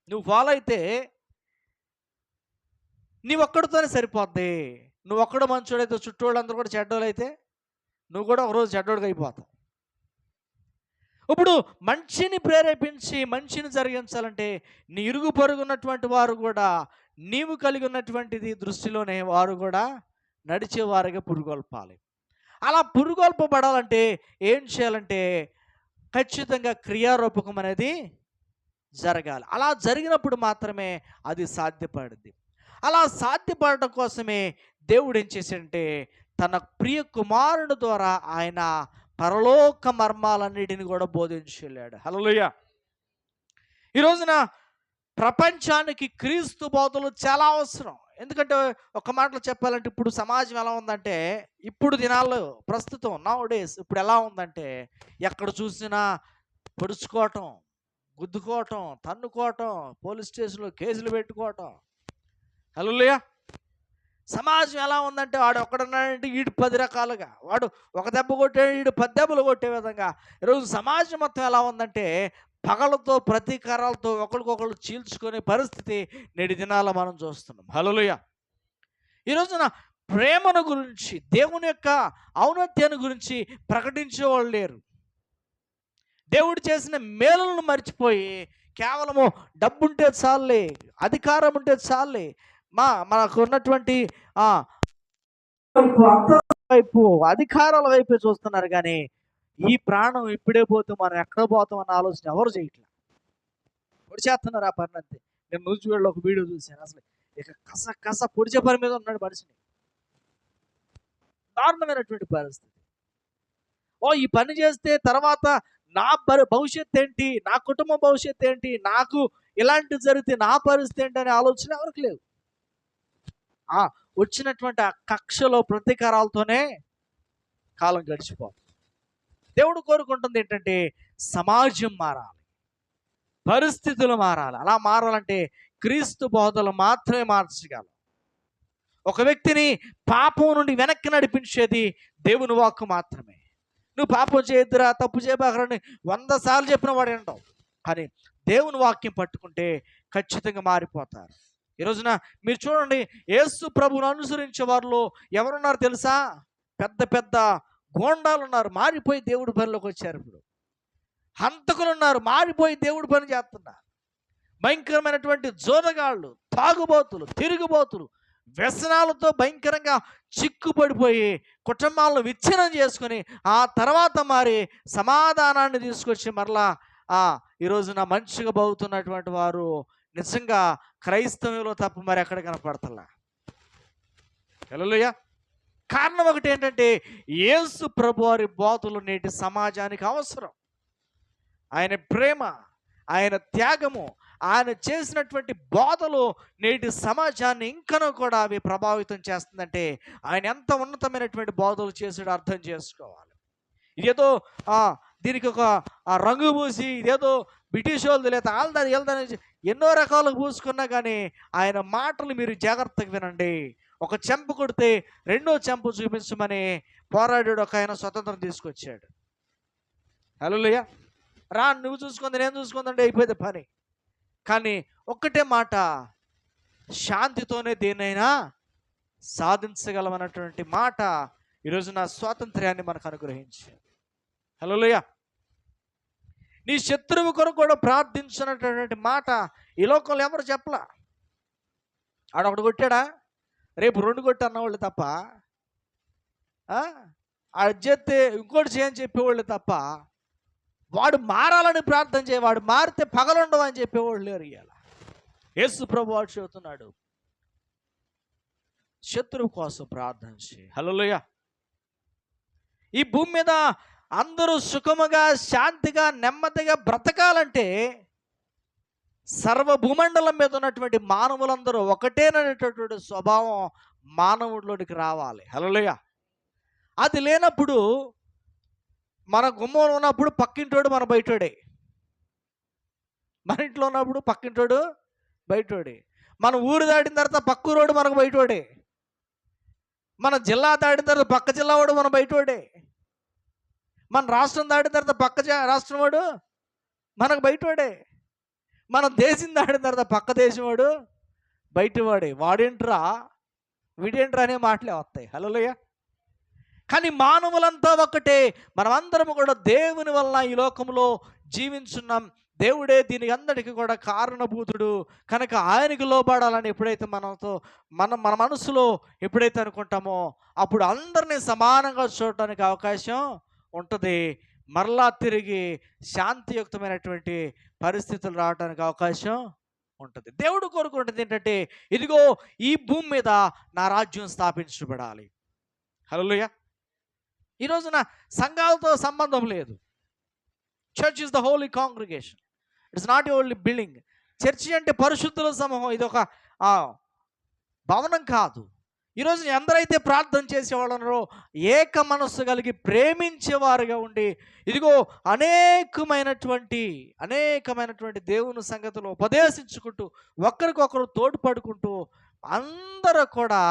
నువ్వు ఫాలో అయితే నీ ఒక్కడితోనే సరిపోద్ది. నువ్వు ఒక్కడు మంచోడైతే చుట్టూ వాళ్ళందరూ కూడా చెడ్డోళ్ళు అయితే నువ్వు కూడా ఒకరోజు చెడ్డోడిగా అయిపోతావు. ఇప్పుడు మంచిని ప్రేరేపించి మంచిని జరిగించాలంటే నీ ఇరుగు పొరుగున్నటువంటి వారు కూడా నీవు కలిగి ఉన్నటువంటిది దృష్టిలోనే వారు కూడా నడిచేవారుగా పురుగొల్పాలి. అలా పురుగొల్పబడాలంటే ఏం చేయాలంటే ఖచ్చితంగా క్రియారూపకం అనేది జరగాలి. అలా జరిగినప్పుడు మాత్రమే అది సాధ్యపడుద్ది. అలా సాధ్యపడటం కోసమే దేవుడు ఏం చేశాడంటే తన ప్రియ కుమారుని ద్వారా ఆయన పరలోక మర్మాలన్నిటిని కూడా బోధించెళ్ళాడు. హల్లెలూయా. ఈ రోజున ప్రపంచానికి క్రీస్తు బోధలు చాలా అవసరం. ఎందుకంటే ఒక మాటలో చెప్పాలంటే ఇప్పుడు సమాజం ఎలా ఉందంటే, ఇప్పుడు దినాల్లో ప్రస్తుతం నౌ డేస్ ఇప్పుడు ఎలా ఉందంటే, ఎక్కడ చూసినా పొడుచుకోవటం, గుద్దుకోవటం, తన్నుకోవటం, పోలీస్ స్టేషన్లో కేసులు పెట్టుకోవటం. హల్లెలూయా. సమాజం ఎలా ఉందంటే వాడు ఒక్కడున్నాడంటే వీడు 10 రకాలుగా, వాడు ఒక దెబ్బ కొట్టే వీడు 10 దెబ్బలు కొట్టే విధంగా ఈరోజు సమాజం మొత్తం ఎలా ఉందంటే పగలతో ప్రతీకారాలతో ఒకరికొకరు చీల్చుకునే పరిస్థితి నేటి దినాల్లో మనం చూస్తున్నాం. హల్లెలూయా. ఈ రోజున ప్రేమను గురించి, దేవుని యొక్క ఔన్నత్యాన్ని గురించి ప్రకటించేవాళ్ళు లేరు. దేవుడు చేసిన మేలులను మర్చిపోయి కేవలము డబ్బుంటే చాలే, అధికారం ఉంటే చాలే, మనకు ఉన్నటువంటి వైపు అధికారాల వైపే చూస్తున్నారు. కానీ ఈ ప్రాణం ఇప్పుడే పోతే మనం ఎక్కడ పోతాం అన్న ఆలోచన ఎవరు చేయట్లేదు. పొడి చేస్తున్నారు ఆ పని అంతే. నేను న్యూస్వేడ్లో ఒక వీడియో చూశాను. అసలు ఇక కస పొడిచే పని మీద ఉన్నాడు మనిషిని. దారుణమైనటువంటి పరిస్థితి. ఈ పని చేస్తే తర్వాత నా భవిష్యత్తు ఏంటి, నా కుటుంబ భవిష్యత్తు ఏంటి, నాకు ఇలాంటి జరిగితే నా పరిస్థితి ఏంటి అనే ఆలోచన ఎవరికి లేవు. వచ్చినటువంటి ఆ కక్షలో ప్రతీకారాలతోనే కాలం గడిచిపోతుంది. దేవుడు కోరుకుంటుంది ఏంటంటే సమాజం మారాలి, పరిస్థితులు మారాలి. అలా మారాలంటే క్రీస్తు బోధలు మాత్రమే మార్చగలరు. ఒక వ్యక్తిని పాపం నుండి వెనక్కి నడిపించేది దేవుని వాక్కు మాత్రమే. నువ్వు పాపం చేయొద్దురా, తప్పు చేయబాకరని 100 సార్లు చెప్పిన వాడు వింటావు. కానీ దేవుని వాక్యం పట్టుకుంటే ఖచ్చితంగా మారిపోతారు. ఈ రోజున మీరు చూడండి, యేసు ప్రభువును అనుసరించే వారిలో ఎవరున్నారు తెలుసా? పెద్ద పెద్ద గోండాలు ఉన్నారు, మారిపోయి దేవుడి పనిలోకి వచ్చారు. ఇప్పుడు హంతకులు ఉన్నారు, మారిపోయి దేవుడి పని చేస్తున్నారు. భయంకరమైనటువంటి జోదగాళ్ళు, తాగుబోతులు, తిరుగుబోతులు, వ్యసనాలతో భయంకరంగా చిక్కుపడిపోయి కుటుంబాలను విచ్ఛిన్నం చేసుకుని ఆ తర్వాత మారి సమాధానాన్ని తీసుకొచ్చి మరలా ఈ రోజున మంచిగా బాగుతున్నటువంటి వారు నిజంగా క్రైస్తవంలో తప్ప మరి ఎక్కడ కనపడతలా. హల్లెలూయా. కారణం ఒకటి ఏంటంటే యేసు ప్రభు వారి బోధలు నేటి సమాజానికి అవసరం. ఆయన ప్రేమ, ఆయన త్యాగము, ఆయన చేసినటువంటి బోధలు నేటి సమాజాన్ని ఇంకనూ కూడా అవి ప్రభావితం చేస్తుందంటే ఆయన ఎంత ఉన్నతమైనటువంటి బోధలు చేసాడో అర్థం చేసుకోవాలి. ఇదేదో దీనికి ఒక రంగు పూసి ఇదేదో బ్రిటిష్ వాళ్ళది లేదా వాళ్ళది వీళ్ళదని ఎన్నో రకాలుగా పూసుకున్నా కానీ ఆయన మాటలు మీరు జాగ్రత్తగా వినండి. ఒక చెంప కొడితే రెండో చెంప చూపించమని పోరాడాడు ఒక ఆయన, స్వతంత్రం తీసుకొచ్చాడు. హల్లెలూయా. రా నువ్వు చూసుకుంది నేను చూసుకుందంటే అయిపోయింది పని. కానీ ఒక్కటే మాట, శాంతితోనే దేన్నైనా సాధించగలమన్నటువంటి మాట ఈరోజు నా స్వాతంత్ర్యాన్ని మనకు అనుగ్రహించాడు. హల్లెలూయా. నీ శత్రువు కొరకు కూడా ప్రార్థించినటువంటి మాట ఈ లోకంలో ఎవరు చెప్పలా. ఆడొకడు కొట్టాడా, రేపు 2 కొట్టి అన్నవాళ్ళు తప్ప, ఆడు చేస్తే ఇంకోటి చేయని చెప్పేవాళ్ళు తప్ప, వాడు మారాలని ప్రార్థన చేయ, వాడు మారితే పగలుండవు అని చెప్పేవాళ్ళు లేరు. ఇవాళ యేసు ప్రభు వాడు చెబుతున్నాడు, శత్రువు కోసం ప్రార్థన చేయి. హల్లెలూయా. ఈ భూమి మీద అందరూ సుఖముగా శాంతిగా నెమ్మదిగా బ్రతకాలంటే సర్వభూమండలం మీద ఉన్నటువంటి మానవులందరూ ఒకటేననేటటువంటి స్వభావం మానవుడిలోనికి రావాలి. హల్లెలూయా. అది లేనప్పుడు మన గుమ్మంలో ఉన్నప్పుడు పక్కింటోడు మన బయటోడే, మన ఇంట్లో ఉన్నప్పుడు పక్కింటోడు బయటోడే, మన ఊరు దాటిన తర్వాత పక్కూరోడు మనకు బయటోడే, మన జిల్లా దాటిన తర్వాత పక్క జిల్లా వాడు మన బయటోడే, మన రాష్ట్రం దాటిన తర్వాత పక్క రాష్ట్రం వాడు మనకు బయటవాడే, మన దేశం దాటిన తర్వాత పక్క దేశం వాడు బయటవాడే. వాడేంట్రా వీడేంట్రా అనే మాటలే వస్తాయి. హల్లెలూయా. కానీ మానవులంతా ఒక్కటే, మనమందరము కూడా దేవుని వలన ఈ లోకంలో జీవించున్నాం. దేవుడే దీనికి అందరికీ కూడా కారణభూతుడు కనుక ఆయనకి లోబడాలని ఎప్పుడైతే మన మనసులో ఎప్పుడైతే అనుకుంటామో అప్పుడు అందరినీ సమానంగా చూడటానికి అవకాశం ఉంటుంది. మరలా తిరిగి శాంతియుక్తమైనటువంటి పరిస్థితులు రావడానికి అవకాశం ఉంటుంది. దేవుడు కోరుకుంటుంది ఏంటంటే, ఇదిగో ఈ భూమి మీద నా రాజ్యం స్థాపించబడాలి. హల్లెలూయా. ఈ రోజున సంఘాలతో సంబంధం లేదు. Church is the holy congregation, it's not only building. Church అంటే పరిశుద్ధుల సమూహం, ఇది ఒక భవనం కాదు. ఈరోజు ఎందరైతే ప్రార్థన చేసేవాళ్ళనో ఏక మనస్సు కలిగి ప్రేమించేవారుగా ఉండి ఇదిగో అనేకమైనటువంటి దేవుని సంగతులు ఉపదేశించుకుంటూ ఒకరికొకరు తోడ్పడుకుంటూ అందరూ కూడా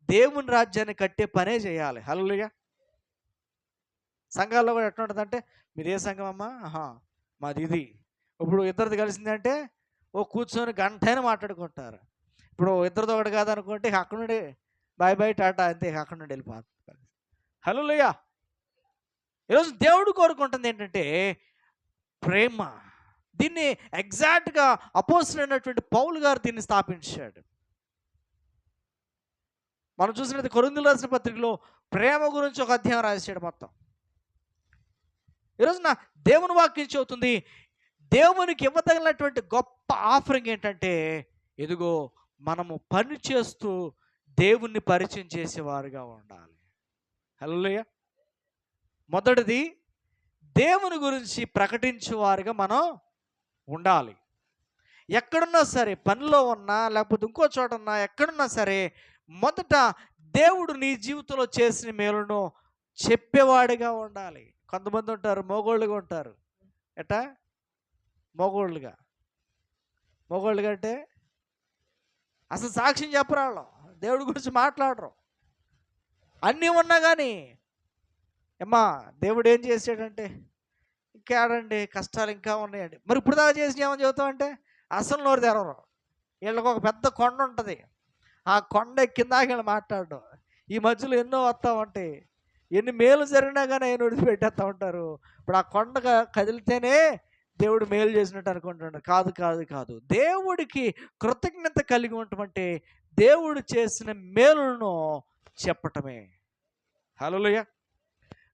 దేవుని రాజ్యాన్ని కట్టే పనే చేయాలి. హల్లెలూయా. సంఘాల్లో కూడా ఎట్లా ఉంటుందంటే, మీది ఏ సంఘం అమ్మా? మాది ఇది. ఇప్పుడు ఇద్దరిది కలిసిందంటే కూర్చొని గంటైనా మాట్లాడుకుంటారు. ఇప్పుడు ఇద్దరితో ఒకటి కాదనుకుంటే అక్కడ నుండి బాయ్ బాయ్ టాటా అంతే, అక్కడ నుండి వెళ్ళిపోతుంది. హల్లెలూయా. ఈరోజు దేవుడు కోరుకుంటుంది ఏంటంటే ప్రేమ. దీన్ని ఎగ్జాక్ట్గా అపోస్తలుడైనటువంటి అయినటువంటి పౌలు గారు దీన్ని స్థాపించాడు. మనం చూసినట్టు కొరింథీయులకు రాసిన పత్రికలో ప్రేమ గురించి ఒక అధ్యాయం రాశాడు మొత్తం. ఈరోజున దేవుని వాక్యం చెబుతుంది, దేవునికి ఇవ్వదగినటువంటి గొప్ప ఆఫరింగ్ ఏంటంటే, ఇదిగో మనము పని చేస్తూ దేవుణ్ణి పరిచయం చేసేవారుగా ఉండాలి. హల్లెలూయా. మొదటిది, దేవుని గురించి ప్రకటించేవారుగా మనం ఉండాలి. ఎక్కడున్నా సరే, పనిలో ఉన్నా లేకపోతే ఇంకో చోట ఉన్నా, ఎక్కడున్నా సరే మొదట దేవుడు నీ జీవితంలో చేసిన మేలును చెప్పేవాడిగా ఉండాలి. కొంతమంది ఉంటారు మోగోళ్ళుగా ఉంటారు. ఎట్టా మోగోళ్ళుగా అంటే అసలు సాక్ష్యం చెప్పరాళ్ళు, దేవుడి గురించి మాట్లాడరు. అన్నీ ఉన్నా కానీ అమ్మా దేవుడు ఏం చేసాడంటే, ఇంకేడండి కష్టాలు ఇంకా ఉన్నాయండి. మరి ఇప్పుడు దాకా చేసిన ఏమని చెబుతామంటే అసలు నోరు తెరవరు. వీళ్ళకి ఒక పెద్ద కొండ ఉంటుంది, ఆ కొండ ఎక్కిందాక వీళ్ళు మాట్లాడడం. ఈ మధ్యలో ఎన్నో వస్తూ ఉంటాయి, ఎన్ని మేలు జరిగినా కానీ ఆయన విడిచిపెట్టేస్తూ ఉంటారు. ఇప్పుడు ఆ కొండ కదిలితేనే దేవుడు మేలు చేసినట్టు అనుకుంటున్నాడు. కాదు కాదు కాదు దేవుడికి కృతజ్ఞత కలిగి ఉండటమంటే దేవుడు చేసిన మేలును చెప్పటమే. హల్లెలూయా.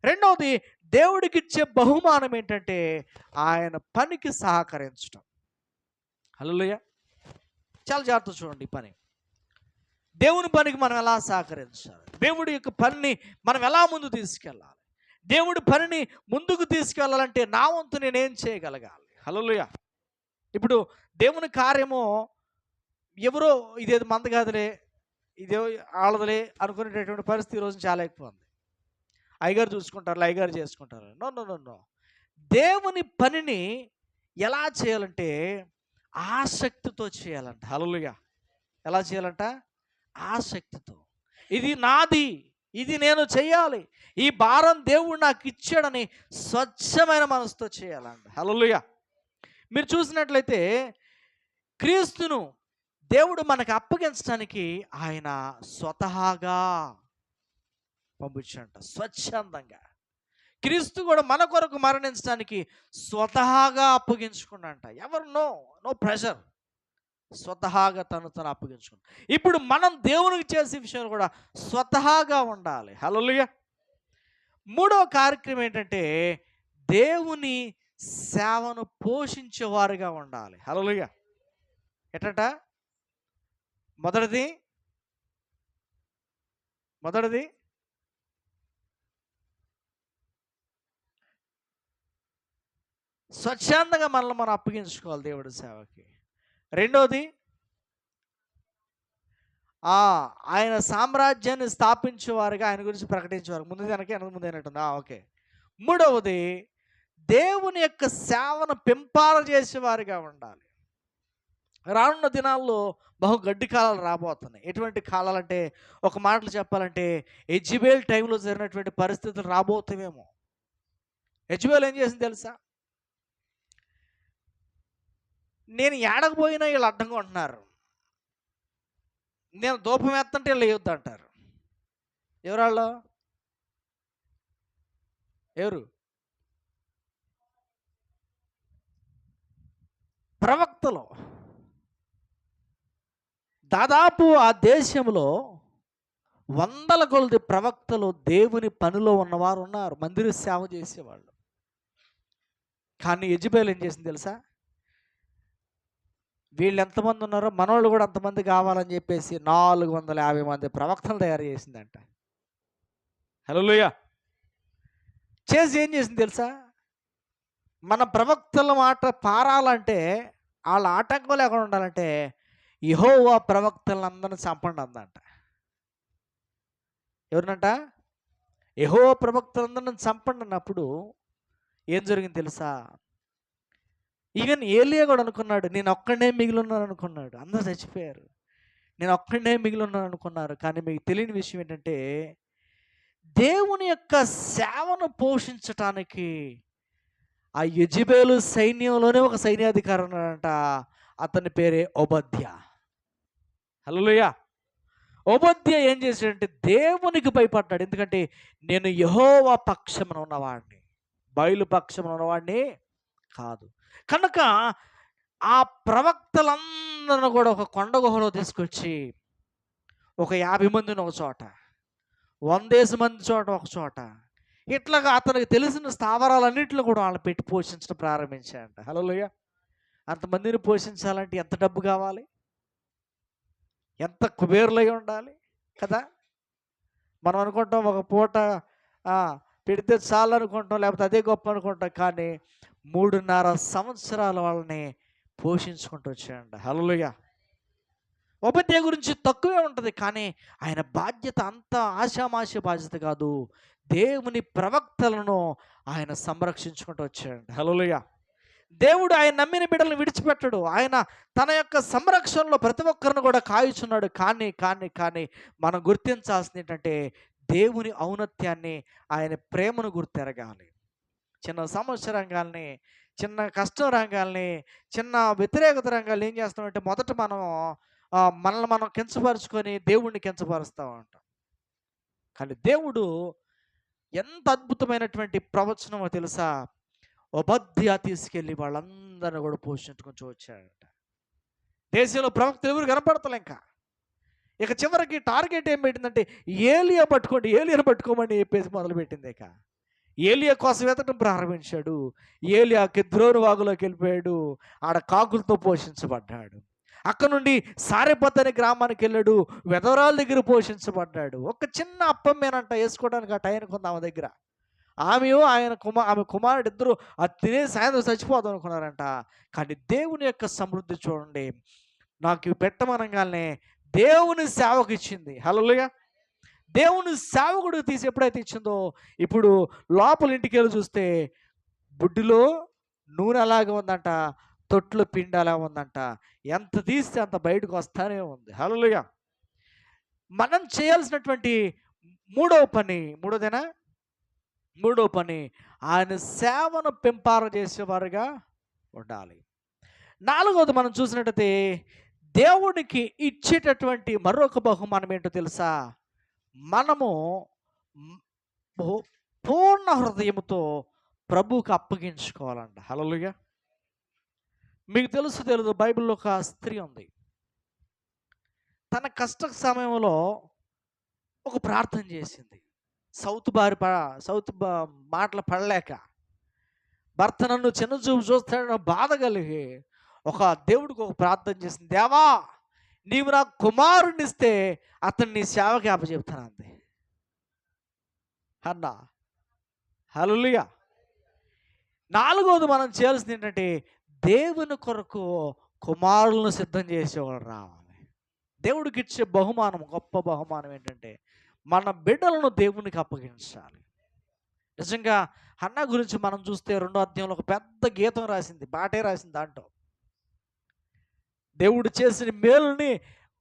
రెండవది, దేవుడికి ఇచ్చే బహుమానం ఏంటంటే ఆయన పనికి సహకరించడం. హల్లెలూయా. చాలా జాగ్రత్త చూడండి. ఈ పని, దేవుని పనికి మనం ఎలా సహకరించాలి, దేవుడి యొక్క పనిని మనం ఎలా ముందు తీసుకెళ్ళాలి, దేవుడి పనిని ముందుకు తీసుకెళ్ళాలంటే నా వంతు నేనేం చేయగలగాలి. హల్లెలూయా. ఇప్పుడు దేవుని కార్యము ఎవరో ఇదేది మంద కాదులే, ఇదే ఆడదులే అనుకునేటటువంటి పరిస్థితి ఈరోజు చాలా ఎక్కువ ఉంది. అయ్యగారు చూసుకుంటారు, అయ్యగారు చేసుకుంటారు. No no no no. దేవుని పనిని ఎలా చేయాలంటే ఆసక్తితో చేయాలంట. హల్లెలూయా. ఎలా చేయాలంట? ఆసక్తితో. ఇది నాది, ఇది నేను చేయాలి, ఈ భారం దేవుడు నాకు ఇచ్చాడని స్వచ్ఛమైన మనసుతో చేయాలంట. హల్లెలూయా. మీరు చూసినట్లయితే క్రీస్తును దేవుడు మనకు అప్పగించడానికి ఆయన స్వతహాగా పంపించంట, స్వచ్ఛందంగా. క్రీస్తు కూడా మన కొరకు మరణించడానికి స్వతహాగా అప్పగించుకున్నంట. ఎవరు నో ప్రెషర్, స్వతహాగా తను అప్పగించుకున్నాడు. ఇప్పుడు మనం దేవునికి చేసే విషయంలో కూడా స్వతహాగా ఉండాలి. హల్లెలూయా. మూడవ కార్యక్రమం ఏంటంటే దేవుని సేవను పోషించేవారుగా ఉండాలి. హల్లెలూయా. ఎట్టట? మొదటిది స్వచ్ఛందంగా మనల్ని మనం అప్పగించుకోవాలి దేవుడి సేవకి. రెండోది ఆయన సామ్రాజ్యాన్ని స్థాపించేవారుగా, ఆయన గురించి ప్రకటించేవారు. ముందు వెనక వెనక ముందు అయినట్టుంది. ఓకే. మూడవది దేవుని యొక్క సేవను పెంపాల చేసేవారుగా ఉండాలి. రానున్న దినాల్లో బహు గడ్డి కాలాలు రాబోతున్నాయి. ఎటువంటి కాలాలంటే ఒక మాటలు చెప్పాలంటే యెజబెల్ టైంలో జరిగినటువంటి పరిస్థితులు రాబోతాయేమో. యెజబెల్ ఏం చేసింది తెలుసా? నేను ఏడకపోయినా వీళ్ళు అడ్డంగా ఉంటున్నారు, నేను దూపం ఎత్తంటే వీళ్ళు వేయొద్దు అంటారు. ఎవరాళ్ళు? ఎవరు? ప్రవక్తలు. దాదాపు ఆ దేశంలో వందల కొలది ప్రవక్తలు దేవుని పనిలో ఉన్నవారు ఉన్నారు, మందిర సేవ చేసేవాళ్ళు. కానీ యెజబెల్ ఏం చేసింది తెలుసా? వీళ్ళు ఎంతమంది ఉన్నారో మనోళ్ళు కూడా అంతమంది కావాలని చెప్పేసి 450 మంది ప్రవక్తలు తయారు చేసిందంట. హల్లెలూయా. చేసి ఏం చేసింది తెలుసా? మన ప్రవక్తల మాట పారాలంటే, వాళ్ళ ఆటంకం లేకుండా ఉండాలంటే యెహోవా ప్రవక్తలందరిని చంపండి అందంట. ఎవరినంట? యెహోవా ప్రవక్తలందరిని చంపండి అన్నప్పుడు ఏం జరిగింది తెలుసా? ఈవెన్ ఏలియా కూడా అనుకున్నాడు, నేను ఒక్కడే మిగిలి ఉన్నాను అనుకున్నాడు. అందరూ చచ్చిపోయారు, నేను ఒక్కడే మిగిలి ఉన్నాను అనుకున్నారు. కానీ మీకు తెలియని విషయం ఏంటంటే దేవుని యొక్క సేవను పోషించటానికి ఆ యెజబెలు సైన్యంలోనే ఒక సైన్యాధికారి ఉన్నాడంట. అతని పేరే ఓబద్యా. హల్లెలూయా. ఓబద్యా ఏం చేశాడంటే దేవునికి భయపడ్డాడు. ఎందుకంటే నేను యెహోవా పక్షమున ఉన్నవాడిని, బయలు పక్షమున ఉన్నవాడిని కాదు. కనుక ఆ ప్రవక్తలందరూ కూడా ఒక కొండ గుహలో తీసుకొచ్చి ఒక 50 మందిని ఒక చోట, 100 మంది చోట ఒక చోట, ఇట్లాగా అతనికి తెలిసిన స్థావరాలన్నింటిలో కూడా వాళ్ళని పెట్టి పోషించడం ప్రారంభించాడంట. హల్లెలూయా. అంతమందిని పోషించాలంటే ఎంత డబ్బు కావాలి, ఎంత కుబేరులై ఉండాలి కదా. మనం అనుకుంటాం ఒక పూట పెడితే చాలు అనుకుంటాం, లేకపోతే అదే గొప్ప అనుకుంటాం. కానీ 3.5 సంవత్సరాలు వాళ్ళని పోషించుకుంటూ వచ్చాడంట. హల్లెలూయా. ఓబద్యా గురించి తక్కువే ఉంటుంది, కానీ ఆయన బాధ్యత అంత ఆషామాషి బాధ్యత కాదు. దేవుని ప్రవక్తలను ఆయన సంరక్షించుకుంటూ వచ్చాడంట. హల్లెలూయా. దేవుడు ఆయన నమ్మిన బిడ్డలను విడిచిపెట్టడు. ఆయన తన యొక్క సంరక్షణలో ప్రతి ఒక్కరిని కూడా కాయుచున్నాడు. కానీ మనం గుర్తించాల్సింది ఏంటంటే దేవుని ఔన్నత్యాన్ని, ఆయన ప్రేమను గుర్తెరగాలి. చిన్న సమస్య రంగాల్ని, చిన్న కష్టం రంగాల్ని, చిన్న వ్యతిరేకత రంగాలు ఏం చేస్తామంటే మొదట మనల్ని మనం కించపరుచుకొని దేవుణ్ణి కించపరుస్తూ ఉంటాం. కానీ దేవుడు ఎంత అద్భుతమైనటువంటి ప్రవచనమో తెలుసా? ఓబద్యా తీసుకెళ్ళి వాళ్ళందరినీ కూడా పోషించుకొని వచ్చాడంట. దేశంలో ప్రవక్తలు ఎవరు కనపడతలే. ఇక చివరికి టార్గెట్ ఏం పెట్టిందంటే ఏలియాను పట్టుకోమని చెప్పేసి మొదలుపెట్టింది. ఇక ఏలియా కోసం వెతకడం ప్రారంభించాడు. ఏలియా కిద్రోను వాగులోకి వెళ్ళిపోయాడు, ఆడ కాకులతో పోషించబడ్డాడు. అక్కడ నుండి సారెపత్ అనే గ్రామానికి వెళ్ళాడు, వెధవరాల దగ్గర పోషించబడ్డాడు. ఒక చిన్న అప్పం మేనంట వేసుకోవడానికి ఆ టైంకి ఉంది ఆమె దగ్గర. ఆమె కుమారుడు ఇద్దరు అది తినే సాయంత్రం చచ్చిపోదాం అనుకున్నారంట. కానీ దేవుని యొక్క సమృద్ధి చూడండి. నాకు ఇవి పెట్టమనగానే దేవుని సేవకు ఇచ్చింది. హల్లెలూయా. దేవుని సేవకుడికి తీసి ఎప్పుడైతే ఇచ్చిందో, ఇప్పుడు లోపల ఇంటికెళ్ళి చూస్తే బుడ్డిలో నూనె అలాగే ఉందంట, తొట్లో పిండి అలా ఉందంట. ఎంత తీస్తే అంత బయటకు వస్తానే ఉంది. హల్లెలూయా. మనం చేయాల్సినటువంటి మూడో పని ఆయన సేవను పెంపార చేసేవారుగా ఉండాలి. నాలుగవది మనం చూసినట్టయితే దేవునికి ఇచ్చేటటువంటి మరొక బహుమానం ఏంటో తెలుసా? మనము పూర్ణ హృదయముతో ప్రభువుకి అప్పగించుకోవాలంట. హల్లెలూయా. మీకు తెలియదు, బైబిల్లో ఒక స్త్రీ ఉంది. తన కష్ట సమయంలో ఒక ప్రార్థన చేసింది. మాటలు పడలేక భర్త నన్ను చిన్నచూపు చూస్తాడన్న బాధ కలిగి దేవుడికి ఒక ప్రార్థన చేసింది. దేవా, నీవు నాకు కుమారుడిని ఇస్తే అతన్ని నీ సేవకి అప్పచెప్తానంది అన్నా. హల్లెలూయా. నాలుగవది మనం చేయాల్సింది ఏంటంటే దేవుని కొరకు కుమారులను సిద్ధం చేసేవాళ్ళు రావాలి. దేవుడికి ఇచ్చే బహుమానం, గొప్ప బహుమానం ఏంటంటే మన బిడ్డలను దేవునికి అప్పగించాలి. నిజంగా హన్నా గురించి మనం చూస్తే 2వ అధ్యాయంలో ఒక పెద్ద గీతం రాసింది, పాటే రాసింది. దాంట్లో దేవుడు చేసిన మేలుని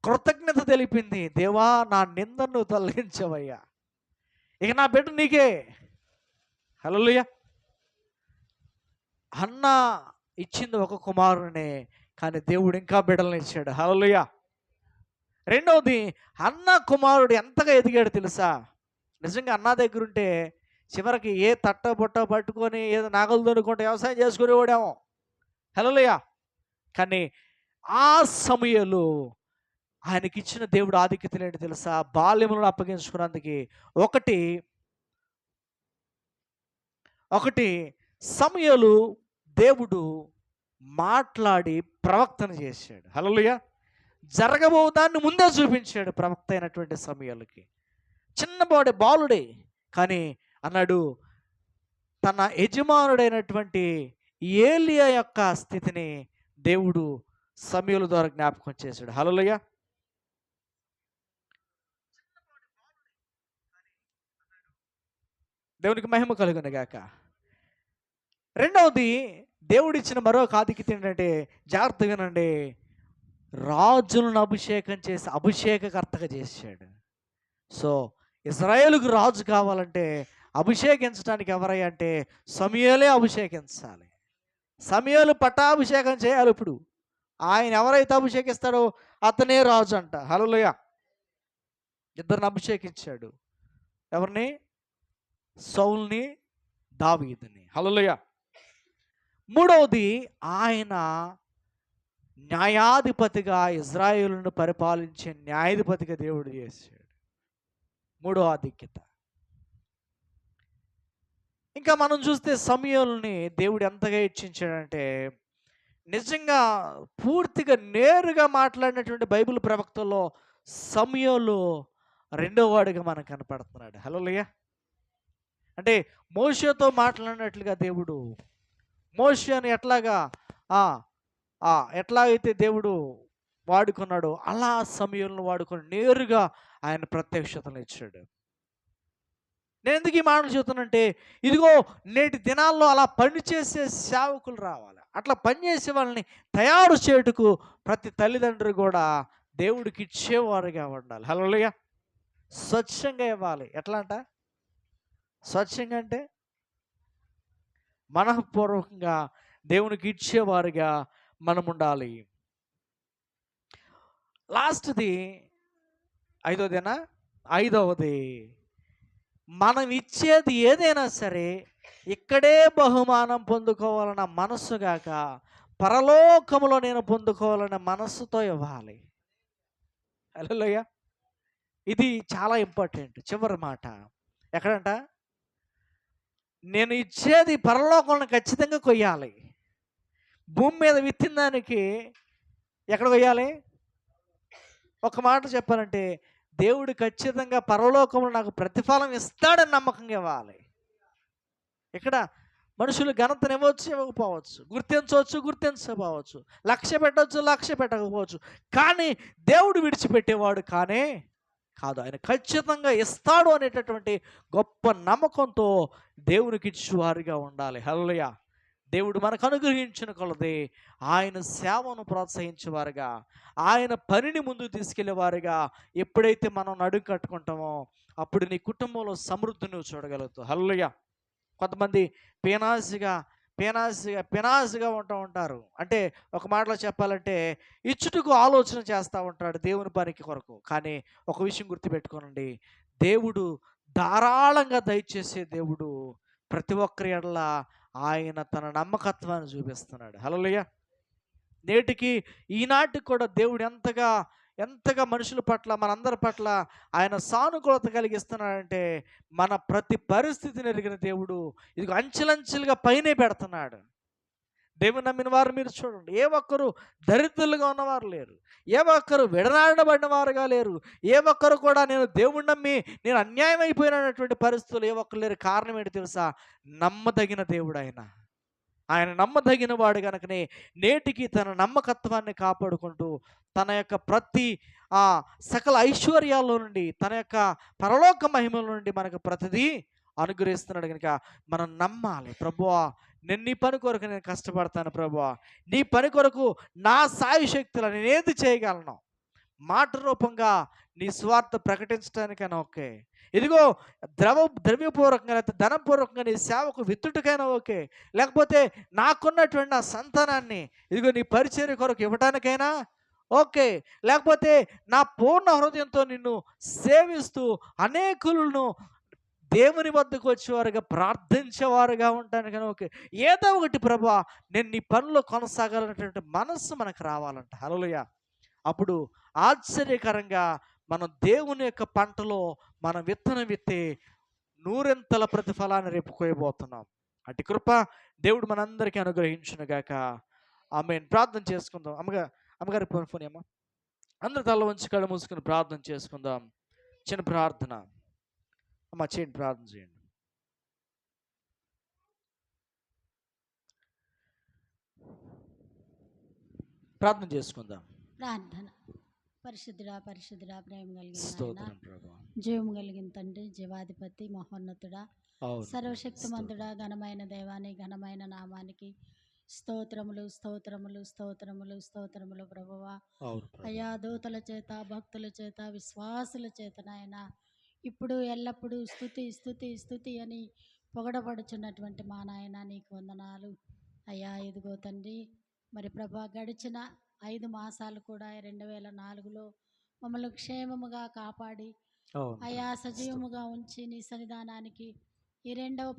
కృతజ్ఞత తెలిపింది. దేవా, నా నిందను తొలగించవయ్యా, ఇక నా బిడ్డ నీకే. హల్లెలూయా. హన్నా ఇచ్చింది ఒక కుమారునే, కానీ దేవుడు ఇంకా బిడ్డలను ఇచ్చాడు. హల్లెలూయా. రెండవది, అన్న కుమారుడు ఎంతగా ఎదిగాడు తెలుసా? నిజంగా అన్న దగ్గర ఉంటే చివరికి ఏ తట్ట బుట్ట పట్టుకొని ఏదో నాగలు దొనుకుంటే వ్యవసాయం చేసుకునేవాడేమో. హల్లెలూయా. కానీ ఆ సమయంలో ఆయనకిచ్చిన దేవుడు ఆధిక్యతలు ఏంటి తెలుసా? బాల్యములను అప్పగించుకున్నందుకు ఒకటి సమయలు దేవుడు మాట్లాడి ప్రవక్తన చేశాడు. హల్లెలూయా. జరగబో దాన్ని ముందే చూపించాడు ప్రవక్త అయినటువంటి సమయాలకి. చిన్నబాడే బాలుడే, కానీ అన్నాడు తన యజమానుడైనటువంటి ఏలియా యొక్క స్థితిని దేవుడు సమయల ద్వారా జ్ఞాపకం చేశాడు. హల్లెలూయా. దేవునికి మహిమ కలుగును గాక. రెండవది, దేవుడిచ్చిన మరొక ఆధిక్యత ఏంటంటే, జాగ్రత్తగానండి, రాజులను అభిషేకం చేసి అభిషేకకర్తగా చేశాడు. సో ఇజ్రాయేలుకు రాజు కావాలంటే అభిషేకించడానికి ఎవరై అంటే సమూయేలే అభిషేకించాలి. సమూయేలు పట్టాభిషేకం చేయాలి. ఇప్పుడు ఆయన ఎవరైతే అభిషేకిస్తాడో అతనే రాజు అంట. హల్లెలూయా. ఇద్దరిని అభిషేకించాడు. ఎవరిని? సౌల్ని, దావీదుని. హల్లెలూయా. మూడవది, ఆయన న్యాయాధిపతిగా ఇజ్రాయేలును పరిపాలించే న్యాయాధిపతిగా దేవుడు చేశాడు. మూడో ఆధిక్యత. ఇంకా మనం చూస్తే సమూయేలుని దేవుడు ఎంతగా హెచ్చించాడంటే, నిజంగా పూర్తిగా నేరుగా మాట్లాడినటువంటి బైబిల్ ప్రవక్తల్లో సమూయేలు రెండో వాడిగా మనకు కనపడుతున్నాడు. హల్లెలూయా. అంటే మోషేతో మాట్లాడినట్లుగా దేవుడు మోషేను ఎట్లాగైతే దేవుడు వాడుకున్నాడో అలా సమూయేలును వాడుకొని నేరుగా ఆయన ప్రత్యక్షతను ఇచ్చాడు. నేను ఎందుకు ఈ మాటలు చెబుతానంటే, ఇదిగో నేటి దినాల్లో అలా పనిచేసే సేవకులు రావాలి. అట్లా పనిచేసే వాళ్ళని తయారు చేయుటకు ప్రతి తల్లిదండ్రులు కూడా దేవుడికి ఇచ్చేవారుగా ఉండాలి. హల్లెలూయా. స్వచ్ఛంగా ఇవ్వాలి. ఎట్లా అంట? స్వచ్ఛంగా అంటే మనఃపూర్వకంగా దేవునికి ఇచ్చేవారుగా మనం ఉండాలి. లాస్ట్ది ఐదవది, మనం ఇచ్చేది ఏదైనా సరే ఇక్కడే బహుమానం పొందుకోవాలన్న మనస్సు గాక పరలోకములో నేను పొందుకోవాలన్న మనస్సుతో ఇవ్వాలి. హల్లెలూయా. ఇది చాలా ఇంపార్టెంట్. చివరి మాట ఎక్కడంట? నేను ఇచ్చేది పరలోకంలో ఖచ్చితంగా కొయ్యాలి. భూమి మీద విత్తిన దానికి ఎక్కడ కొయ్యాలి? ఒక మాట చెప్పాలంటే, దేవుడు ఖచ్చితంగా పరలోకంలో నాకు ప్రతిఫలం ఇస్తాడని నమ్మకంగా ఇవ్వాలి. ఇక్కడ మనుషులు ఘనతనివ్వచ్చు, ఇవ్వకపోవచ్చు, గుర్తించవచ్చు, గుర్తించకపోవచ్చు, లక్ష్య పెట్టవచ్చు, లక్ష్య పెట్టకపోవచ్చు, కానీ దేవుడు విడిచిపెట్టేవాడు కానే కాదు. ఆయన ఖచ్చితంగా ఇస్తాడు అనేటటువంటి గొప్ప నమ్మకంతో దేవునికి ఇచ్చేవారుగా ఉండాలి. హల్లెలూయా. దేవుడు మనకు అనుగ్రహించిన కొలది ఆయన సేవను ప్రోత్సహించేవారుగా, ఆయన పనిని ముందుకు తీసుకెళ్లేవారుగా ఎప్పుడైతే మనం నడుం కట్టుకుంటామో అప్పుడు నీ కుటుంబంలో సమృద్ధిని నువ్వు చూడగలుగుతావు. హల్లెలూయా. కొంతమంది పినాసిగా ఉంటూ ఉంటారు. అంటే ఒక మాటలో చెప్పాలంటే ఇచ్చుటకు ఆలోచన చేస్తూ ఉంటాడు దేవుని పనికి కొరకు. కానీ ఒక విషయం గుర్తుపెట్టుకోనండి, దేవుడు ధారాళంగా దయచేసే దేవుడు. ప్రతి ఒక్కరి ఎడల ఆయన తన నమ్మకత్వాన్ని చూపిస్తున్నాడు. హల్లెలూయా. నేటికి ఈనాటికి కూడా దేవుడు ఎంతగా మనుషుల పట్ల, మనందరి పట్ల ఆయన సానుకూలత కలిగిస్తున్నాడంటే మన ప్రతి పరిస్థితిని ఎరిగిన దేవుడు ఇది అంచెలంచెలుగా పైనే పెడుతున్నాడు. దేవుని నమ్మిన వారు మీరు చూడండి, ఏ ఒక్కరు దరిద్రులుగా ఉన్నవారు లేరు, ఏ ఒక్కరు విడనాడబడిన వారుగా లేరు, ఏ ఒక్కరు కూడా నేను దేవుణ్ణి నమ్మి నేను అన్యాయం అయిపోయినటువంటి పరిస్థితులు ఏ ఒక్కరు లేరు. కారణం ఏంటి తెలుసా? నమ్మదగిన దేవుడు ఆయన నమ్మదగిన వాడు కనుకనే నేటికి తన నమ్మకత్వాన్ని కాపాడుకుంటూ తన యొక్క ప్రతి సకల ఐశ్వర్యాల్లో నుండి, తన యొక్క పరలోక మహిమల నుండి మనకు ప్రతిదీ అనుగ్రహిస్తున్నాడు. కనుక మనం నమ్మాలి. ప్రభువా, నేను నీ పని కొరకు నేను కష్టపడతాను ప్రభువా, నీ పని కొరకు నా సాయి శక్తులు నేను ఏది చేయగలను, మాట రూపంగా నీ స్వార్థ ప్రకటించడానికైనా ఓకే, ఇదిగో ద్రవ్యపూర్వకంగా లేకపోతే ధనపూర్వకంగా నీ సేవకు విత్తుటకైనా ఓకే, లేకపోతే నాకున్నటువంటి నా సంతానాన్ని ఇదిగో నీ పరిచర్య కొరకు ఇవ్వడానికైనా ఓకే, లేకపోతే నా పూర్ణ హృదయంతో నిన్ను సేవిస్తూ అనేకులను దేవుని వద్దకు వచ్చేవారుగా ప్రార్థించేవారుగా ఉంటాను కానీ ఓకే, ఏదో ఒకటి ప్రభా నేను నీ పనిలో కొనసాగాలనేటువంటి మనస్సు మనకు రావాలంట. హల్లెలూయా. అప్పుడు ఆశ్చర్యకరంగా మనం దేవుని యొక్క పంటలో మనం విత్తనం విత్తే నూరెంతల ప్రతిఫలాన్ని రేపు కోయబోతున్నాం. అటు కృప దేవుడు మనందరికీ అనుగ్రహించునుగాక. ఆమేన్. ప్రార్థన చేసుకుందాం. అమ్మగారి ఫోన్ అమ్మ. అందరు తల వంచి కళ్ళు మూసుకుని ప్రార్థన చేసుకుందాం. చిన్న ప్రార్థన అమ్మ చేయండి, ప్రార్థన చేయండి. ప్రార్థన చేసుకుందాం. ప్రార్థన. పరిశుద్ధుడా ప్రేమ కలిగిన స్తోత్రం ప్రభువా, జీవం కలిగిన తండ్రి, జీవాధిపతి, మహోన్నతుడా, సర్వశక్తిమంతుడా, ఘనమైన దైవాన్ని ఘనమైన నామానికి స్తోత్రములు స్తోత్రములు స్తోత్రములు స్తోత్రములు ప్రభువా. అయ్యా, దూతల చేత, భక్తుల చేత, విశ్వాసుల చేత నాయన ఇప్పుడు ఎల్లప్పుడూ స్తుతి స్తుతి స్తుతి అని పొగడబడుచున్నటువంటి మా నాయన నీకు వందనాలు అయ్యా. ఇదిగో తండ్రి, మరి ప్రభా గడిచిన 5 మాసాలు కూడా 2004లో మమ్మల్ని క్షేమముగా కాపాడి అయా సజీవముగా ఉంచి నీ సన్నిధానానికి ఈ రెండవ